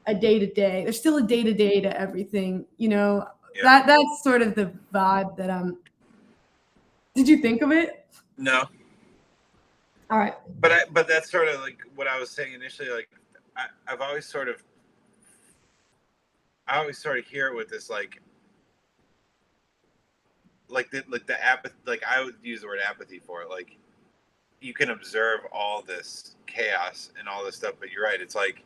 day-to-day. There's still a day-to-day to everything, you know. Yeah. That's sort of the vibe that Did you think of it? No. All right. But that's sort of like what I was saying initially. Like I always sort of hear it with this like the apathy. Like I would use the word apathy for it. Like you can observe all this chaos and all this stuff, but you're right. It's like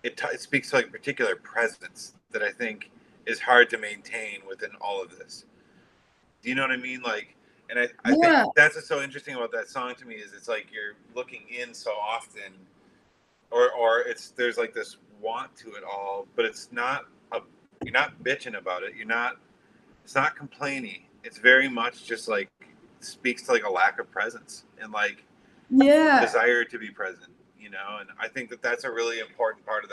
it speaks to like a particular presence that I think is hard to maintain within all of this. Do you know what I mean? Like, and I think that's what's so interesting about that song to me is it's like you're looking in so often, or there's like this want to it all, but it's not you're not bitching about it. It's not complaining. It's very much just like speaks to like a lack of presence and like desire to be present, you know. And I think that that's a really important part of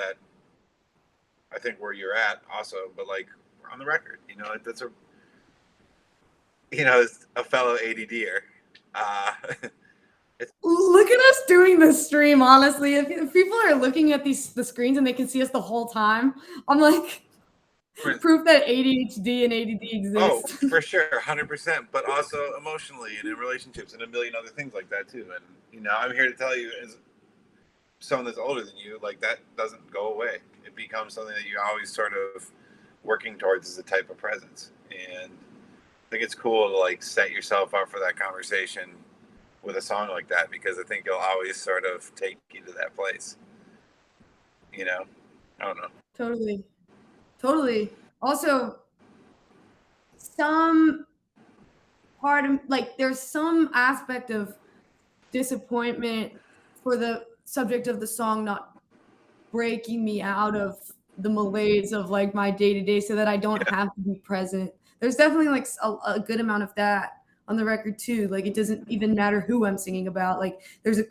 I think where you're at also, but like on the record, you know, that's a, you know, it's a fellow ADDer. Look at us doing this stream. Honestly, if people are looking at the screens and they can see us the whole time, I'm like, proof that ADHD and ADD exists. Oh, for sure, 100%. But also emotionally and in relationships and a million other things like that too. And you know, I'm here to tell you, as someone that's older than you, like that doesn't go away. It becomes something that you're always sort of working towards as a type of presence. And I think it's cool to like set yourself up for that conversation with a song like that, because I think it'll always sort of take you to that place. You know, I don't know. Totally. Also, some part of like there's some aspect of disappointment for the subject of the song not breaking me out of the malaise of like my day-to-day so that I don't have to be present. There's definitely like a good amount of that on the record too. Like it doesn't even matter who I'm singing about. Like there's a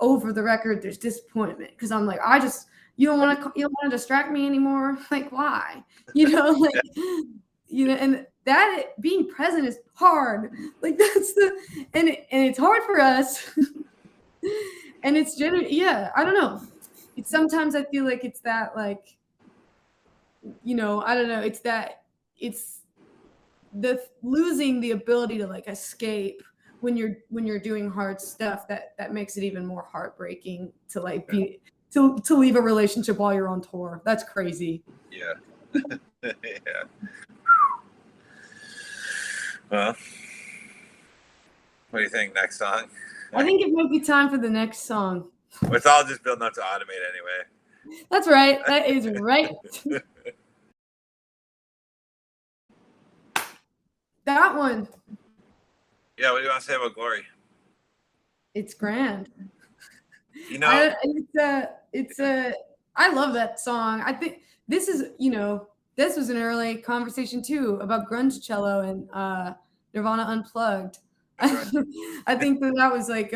over the record there's disappointment because I'm like, you don't want to distract me anymore. Like why? You know, like you know, and that being present is hard. Like that's and it's hard for us. And it's generally, I don't know. It's sometimes I feel like it's that like, you know, I don't know. It's the losing the ability to like escape when you're doing hard stuff that makes it even more heartbreaking to like be to leave a relationship while you're on tour. That's crazy. Yeah. Yeah. Well, what do you think? Next song? I think it might be time for the next song. It's all just building up to Automate anyway. That's right. That is right. That one. Yeah, what do you want to say about Glory? It's grand. You know, I love that song. I think this is, you know, this was an early conversation too about grunge cello and Nirvana Unplugged. Right. I think that was like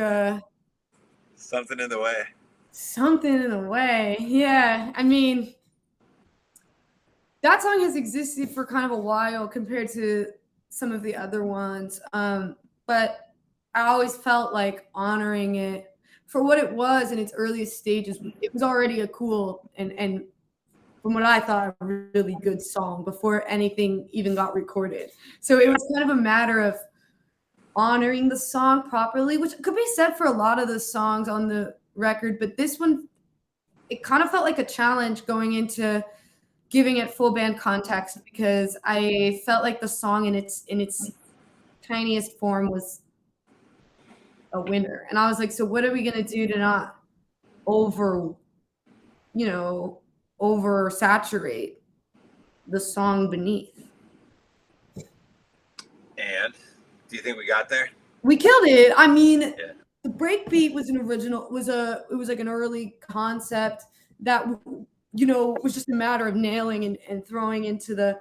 something in the way. Something in the way. Yeah. I mean, that song has existed for kind of a while compared to some of the other ones. But I always felt like honoring it for what it was in its earliest stages. It was already a cool and from what I thought, a really good song before anything even got recorded. So it was kind of a matter of honoring the song properly, which could be said for a lot of the songs on the record. But this one, it kind of felt like a challenge going into giving it full band context, because I felt like the song in its tiniest form was a winner. And I was like, so what are we going to do to not oversaturate the song beneath? And do you think we got there? We killed it. I mean, the breakbeat was it was like an early concept that, you know, was just a matter of nailing and throwing into the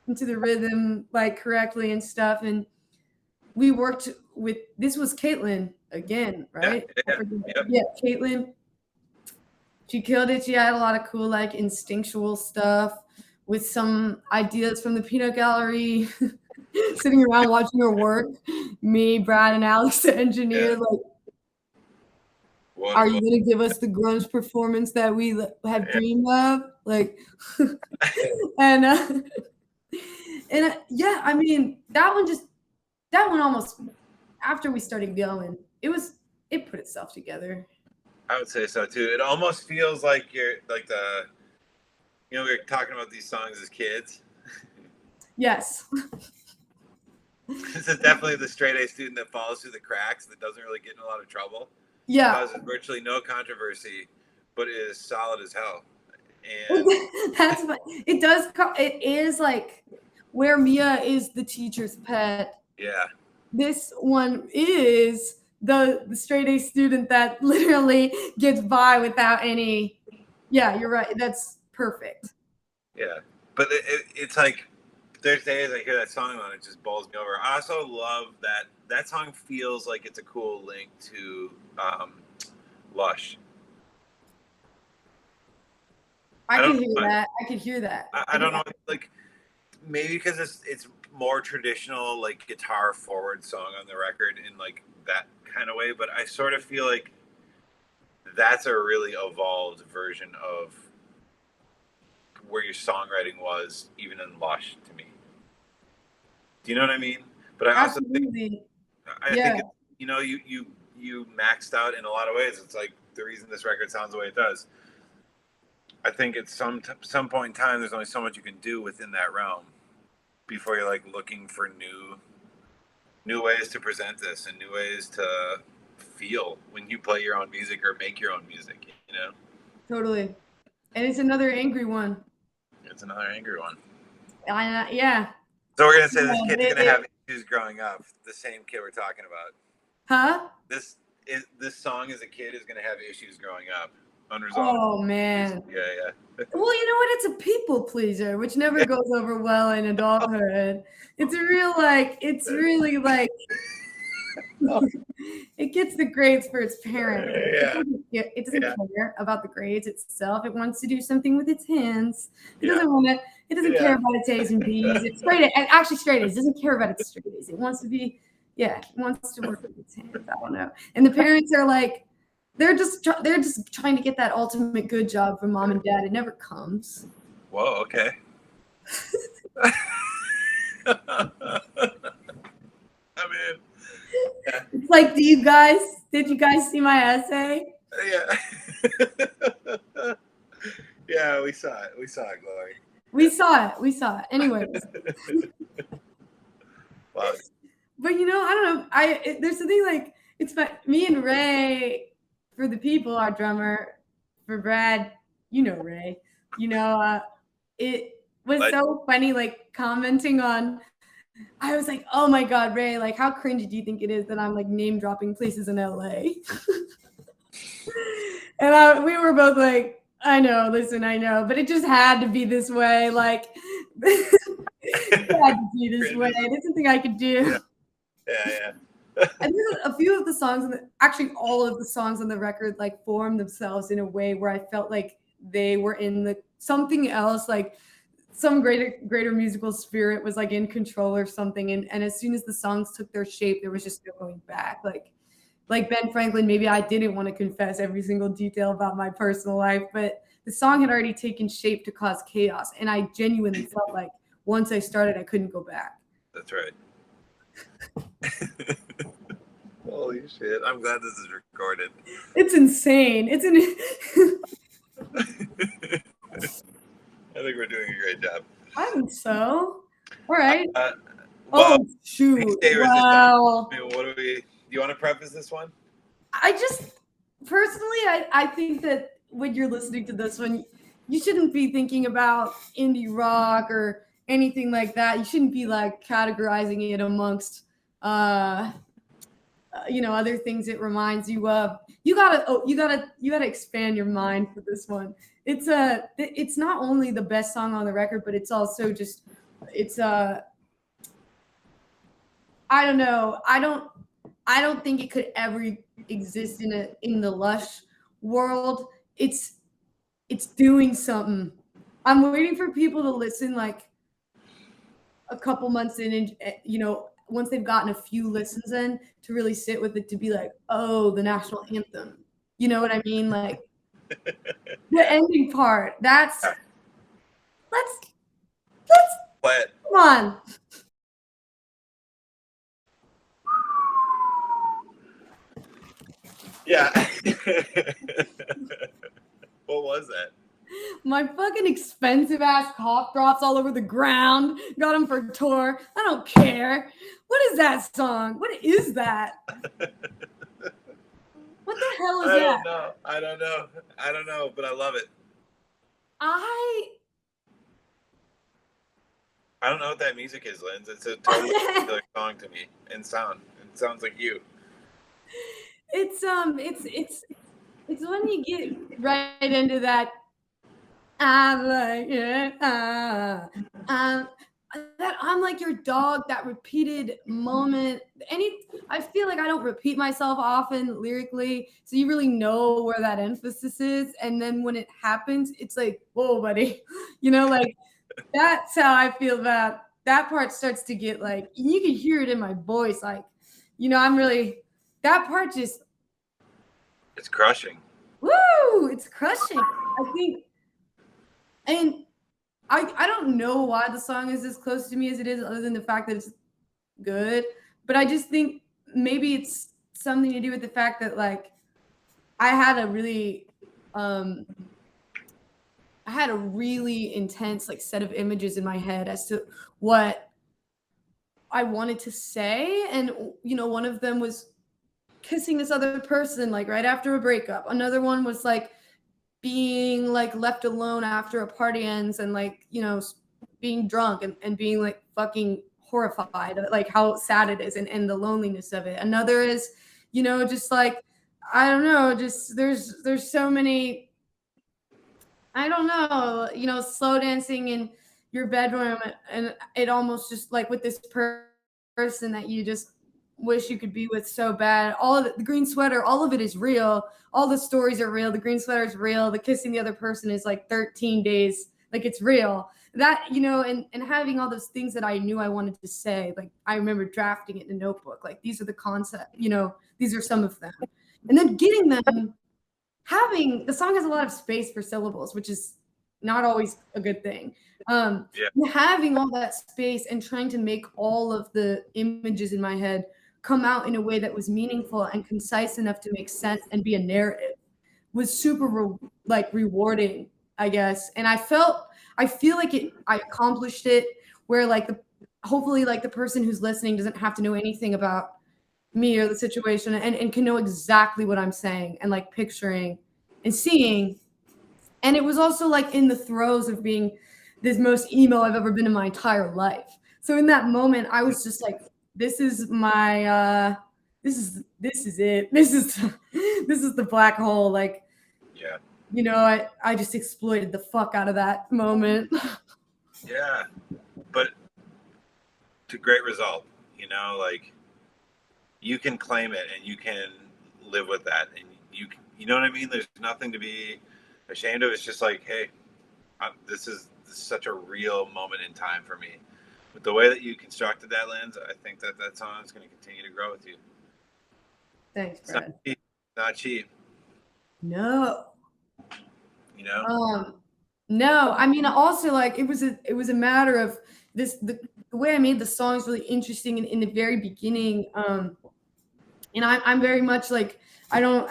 rhythm like correctly and stuff. And we worked with, this was Caitlin again, right? Yeah, Caitlin. She killed it. She had a lot of cool like instinctual stuff with some ideas from the peanut gallery. Sitting around watching her work. Me, Brad, and Alex, the engineer, like, are you gonna give us the grunge performance that we have dreamed of? Like, and yeah, I mean, that one almost, after we started going, it put itself together. I would say so too. It almost feels like you're like we were talking about these songs as kids. Yes. This is definitely the straight A student that falls through the cracks, that doesn't really get in a lot of trouble. Yeah. Causes virtually no controversy, but is solid as hell. And it is like where Mia is the teacher's pet. Yeah. This one is the straight A student that literally gets by without any. Yeah, you're right. That's perfect. Yeah. But it's like, there's days I hear that song and it just bowls me over. I also love that song feels like it's a cool link to Lush. I can hear that. I can hear that. I don't know, like maybe because it's more traditional, like guitar forward song on the record in like that kind of way, but I sort of feel like that's a really evolved version of where your songwriting was even in Lush to me. Do you know what I mean? But I also think you know, you maxed out in a lot of ways. It's like the reason this record sounds the way it does. I think at some point in time, there's only so much you can do within that realm before you're like looking for new ways to present this and new ways to feel when you play your own music or make your own music. You know, totally. And it's another angry one. It's another angry one. Yeah. So we're gonna say this kid's gonna have issues growing up. The same kid we're talking about. Huh? This song as a kid is gonna have issues growing up. Unresolved. Oh man. Yeah. Well, you know what? It's a people pleaser, which never goes over well in adulthood. It's really like it gets the grades for its parents. It doesn't care about the grades itself. It wants to do something with its hands. It doesn't want to. It doesn't care about its A's and B's. It's straight A's. Actually, straight A's. It doesn't care about its straight A's. It wants to be. Yeah, it wants to work with its hands. I don't know. And the parents are like, they're just trying to get that ultimate good job from mom and dad. It never comes. Whoa. Okay. I mean, it's like, did you guys see my essay? Yeah. Yeah, we saw it, Glory. We saw it. Anyways. Wow. But you know, I don't know. There's something like it's me and Ray, for the people, our drummer, for Brad, you know Ray. You know, it was so funny, like commenting on. I was like, oh my God, Ray, like how cringy do you think it is that I'm like name dropping places in LA? And we were both like, I know, but it just had to be this way. Like, it had to be this way. There's something I could do. Yeah. I think a few of the songs, actually all of the songs on the record, like formed themselves in a way where I felt like they were in something else, like some greater musical spirit was like in control or something. And as soon as the songs took their shape, there was just no going back. Like Ben Franklin, maybe I didn't want to confess every single detail about my personal life, but the song had already taken shape to cause chaos. And I genuinely felt like once I started, I couldn't go back. That's right. Holy shit. I'm glad this is recorded. It's insane. I think we're doing a great job. I think so. All right. Well, shoot. Wow. Do you want to preface this one? I just personally, I think that when you're listening to this one, you shouldn't be thinking about indie rock or anything like that. You shouldn't be like categorizing it amongst other things it reminds you of. You gotta expand your mind for this one. It's not only the best song on the record, but it's also just I don't know. I don't think it could ever exist in the Lush world. It's doing something. I'm waiting for people to listen like a couple months in and once they've gotten a few listens in to really sit with it, to be like, oh, the national anthem. You know what I mean? Like the ending part. Let's play it. Come on. Yeah. What was that? My fucking expensive ass cough drops all over the ground. Got them for tour. I don't care. What is that song? What is that? What the hell is that? I don't know, but I love it. I don't know what that music is, Linz. It's a totally particular song to me in sound. It sounds like you. It's when you get right into that. I'm like, yeah. that I'm like your dog, that repeated moment. I feel like I don't repeat myself often lyrically, so you really know where that emphasis is. And then when it happens, it's like, whoa, buddy, like that's how I feel about that part. Starts to get like, you can hear it in my voice, like, I'm really that part just it's crushing. woo, it's crushing. I think, and I don't know why the song is as close to me as it is, other than the fact that it's good. But I just think maybe it's something to do with the fact that like I had a really intense like set of images in my head as to what I wanted to say. And one of them was kissing this other person like right after a breakup. Another one was like being like left alone after a party ends and like being drunk and being like fucking horrified at like how sad it is and the loneliness of it. Another is just like I don't know, just there's so many, I don't know, slow dancing in your bedroom and it almost just like with this person that you just wish you could be with so bad. All of it, the green sweater, all of it is real. All the stories are real. The green sweater is real. The kissing the other person is like 13 days. Like it's real. That, and having all those things that I knew I wanted to say. Like I remember drafting it in a notebook. Like these are the concepts, these are some of them. And then getting them, having the song has a lot of space for syllables, which is not always a good thing. Having all that space and trying to make all of the images in my head come out in a way that was meaningful and concise enough to make sense and be a narrative was super rewarding, I guess. And I feel like I accomplished it where like hopefully like the person who's listening doesn't have to know anything about me or the situation and can know exactly what I'm saying and like picturing and seeing. And it was also like in the throes of being this most emo I've ever been in my entire life. So in that moment, I was just like, this is my this is it. This is the black hole. Like, I just exploited the fuck out of that moment. Yeah. But to great result, like you can claim it and you can live with that. And you know what I mean? There's nothing to be ashamed of. It's just like, hey, this is such a real moment in time for me. With the way that you constructed that, Linz, I think that song is going to continue to grow with you. Thanks, Brad. It's not cheap. No. No. I mean, also like it was a matter of this. The way I made the song is really interesting in the very beginning. And I'm very much like I don't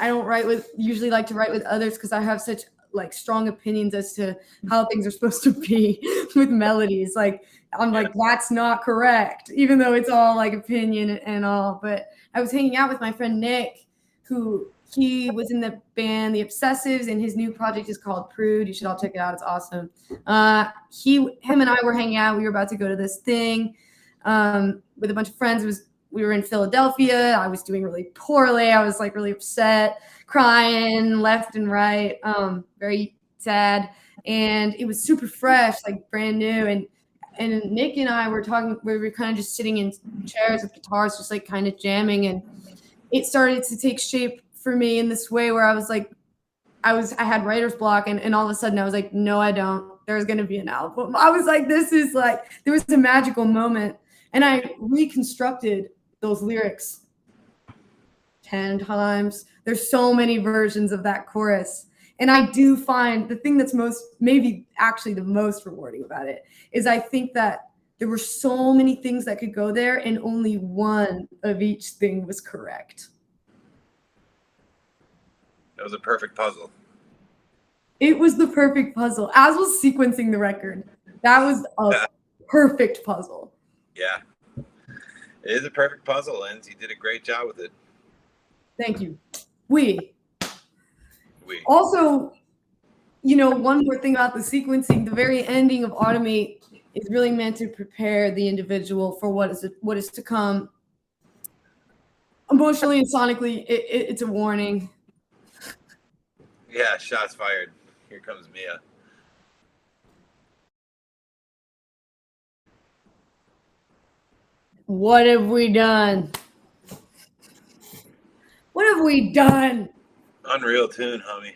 usually like to write with others because I have such like strong opinions as to how things are supposed to be with melodies. Like I'm like, that's not correct, even though it's all like opinion and all. But I was hanging out with my friend Nick, who he was in the band The Obsessives, and his new project is called Prude. You should all check it out. It's awesome. Him and I were hanging out. We were about to go to this thing with a bunch of friends. We were in Philadelphia. I was doing really poorly. I was like really upset, crying left and right, very sad. And it was super fresh, like brand new. And Nick and I were talking, we were kind of just sitting in chairs with guitars, just like kind of jamming. And it started to take shape for me in this way where I was like, I had writer's block. And all of a sudden I was like, no, I don't. There's going to be an album. I was like, this is like, there was a magical moment. And I reconstructed those lyrics 10 times. There's so many versions of that chorus. And I do find the thing that's maybe actually the most rewarding about it is I think that there were so many things that could go there and only one of each thing was correct. That was a perfect puzzle. It was the perfect puzzle, as was sequencing the record. That was a perfect puzzle. Yeah. It is a perfect puzzle, Linz. You did a great job with it. Thank you. Also, one more thing about the sequencing, the very ending of Automate is really meant to prepare the individual for what is to come. Emotionally and sonically, it's a warning. Yeah, shots fired. Here comes Mia. What have we done? What have we done? Unreal tune, homie.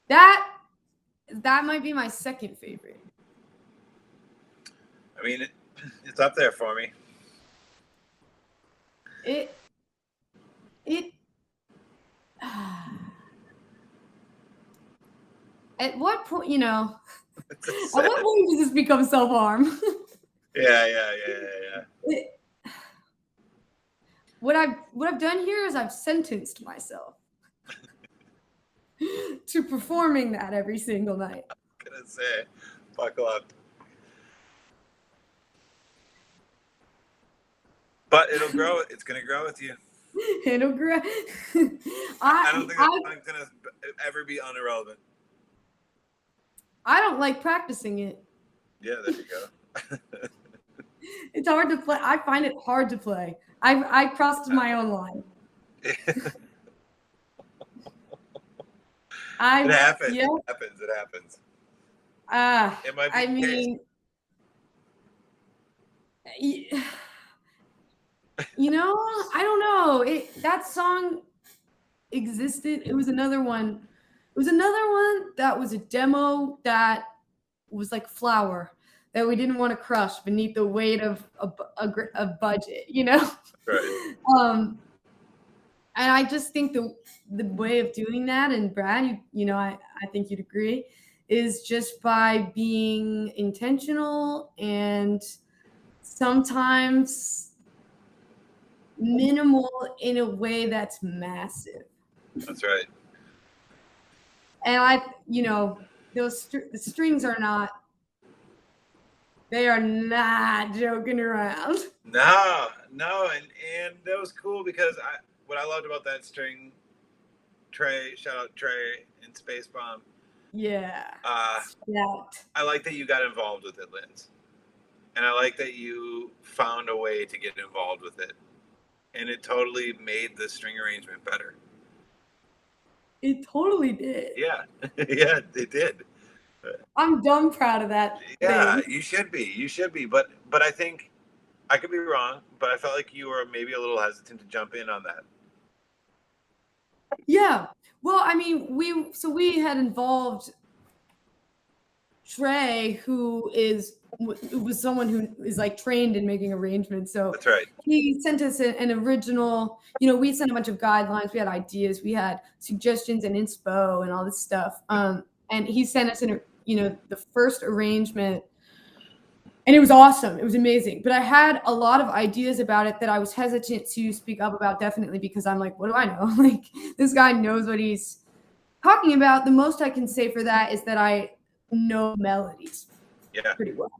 That might be my second favorite. I mean, it's up there for me. At what point, at what point does this become self-harm? Yeah. What I've done here is I've sentenced myself to performing that every single night. I'm gonna say, buckle up. But it'll grow. It's gonna grow with you. It'll grow. I don't think that song's gonna ever be unirrelevant. I don't like practicing it. Yeah, there you go. It's hard to play. I find it hard to play. I crossed my own line. It happens. Yeah. It happens. It might be. I mean, I don't know. That song existed. It was another one. It was another one that was a demo that was like flour that we didn't want to crush beneath the weight of a budget, Right. And I just think the way of doing that, and Brad, I think you'd agree, is just by being intentional and sometimes minimal in a way that's massive. That's right. And the strings are not. They are not joking around. No, and that was cool because what I loved about that string, Trey, shout out Trey and Space Bomb. Yeah. I like that you got involved with it, Linz. And I like that you found a way to get involved with it. And it totally made the string arrangement better. It totally did. Yeah. Yeah, it did. I'm dumb proud of that. Yeah, thing. you should be. But I think I could be wrong, but I felt like you were maybe a little hesitant to jump in on that. Yeah. Well, I mean, we had involved Trey, who was someone who is like trained in making arrangements. So that's right. He sent us an original, we sent a bunch of guidelines, we had ideas, we had suggestions and inspo and all this stuff. And he sent us the first arrangement, and it was awesome. It was amazing. But I had a lot of ideas about it that I was hesitant to speak up about, definitely because I'm like, what do I know? Like, this guy knows what he's talking about. The most I can say for that is that I know melodies pretty well.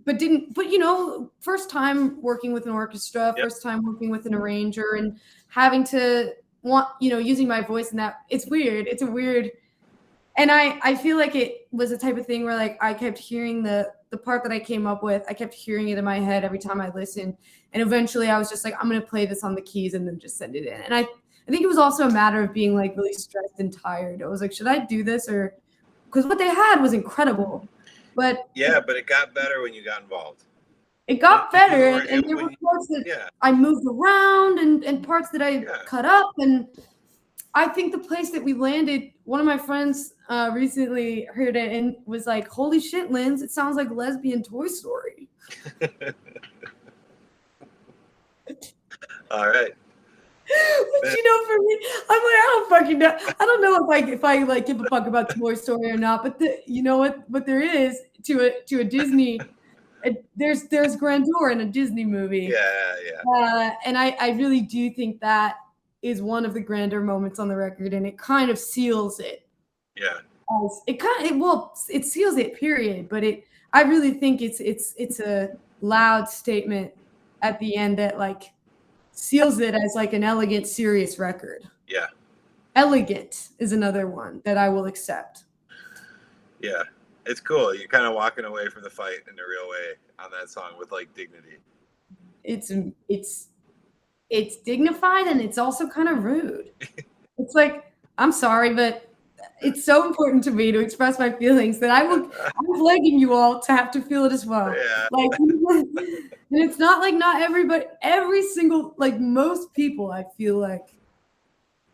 But first time working with an orchestra, first time working with an arranger, and having to using my voice in that, it's weird. It's a weird. And I feel like it was the type of thing where like I kept hearing the part that I came up with. I kept hearing it in my head every time I listened. And eventually I was just like, I'm going to play this on the keys and then just send it in. And I think it was also a matter of being like really stressed and tired. I was like, should I do this? Or because what they had was incredible. But it got better when you got involved. It got better. And there were parts that I moved around and parts that I cut up. And I think the place that we landed, one of my friends recently heard it and was like, holy shit, Linz, it sounds like lesbian Toy Story. All right. But for me, I'm like, I don't fucking know. I don't know if I like give a fuck about Toy Story or not. But what there is to a Disney, there's grandeur in a Disney movie. Yeah. And I really do think that is one of the grander moments on the record, and it kind of seals it. Yeah. It seals it, period. But I really think it's a loud statement at the end that like seals it as like an elegant, serious record. Yeah. Elegant is another one that I will accept. Yeah. It's cool. You're kind of walking away from the fight in a real way on that song with like dignity. It's dignified, and it's also kind of rude. It's like, I'm sorry, but it's so important to me to express my feelings that I'm begging you all to have to feel it as well. Yeah. Like, and it's not like not everybody, every single, like most people, I feel like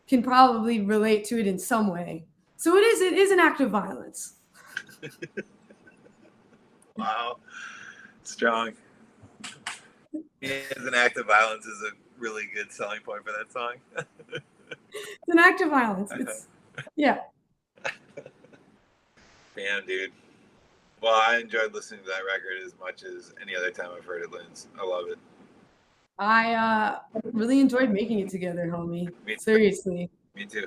can probably relate to it in some way. So it is an act of violence. Wow. Strong. It is an act of violence is a really good selling point for that song. It's an act of violence. It's, yeah. Damn, dude. Well, I enjoyed listening to that record as much as any other time I've heard it, Linz. I love it. I really enjoyed making it together, homie. Seriously. Me too.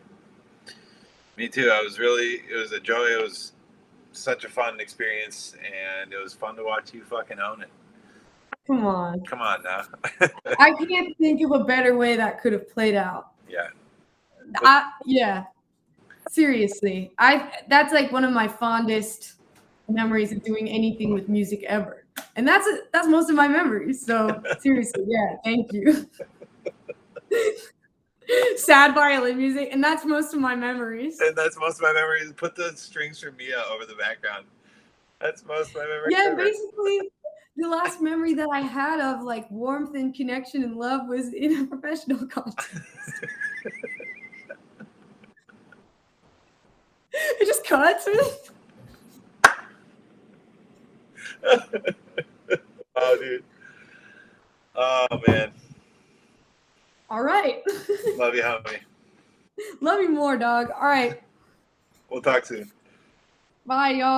Me too. It was a joy. It was such a fun experience, and it was fun to watch you fucking own it. Come on. Come on now. I can't think of a better way that could have played out. Yeah. Yeah. Seriously. That's like one of my fondest memories of doing anything with music ever. And that's most of my memories. So seriously, yeah, thank you. Sad violin music, and that's most of my memories. And that's most of my memories. Put the strings from Mia over the background. That's most of my memories. Yeah, basically the last memory that I had of like warmth and connection and love was in a professional context. It just cuts me. Oh, dude. Oh, man. All right. Love you, homie. Love you more, dog. All right. We'll talk soon. Bye, y'all.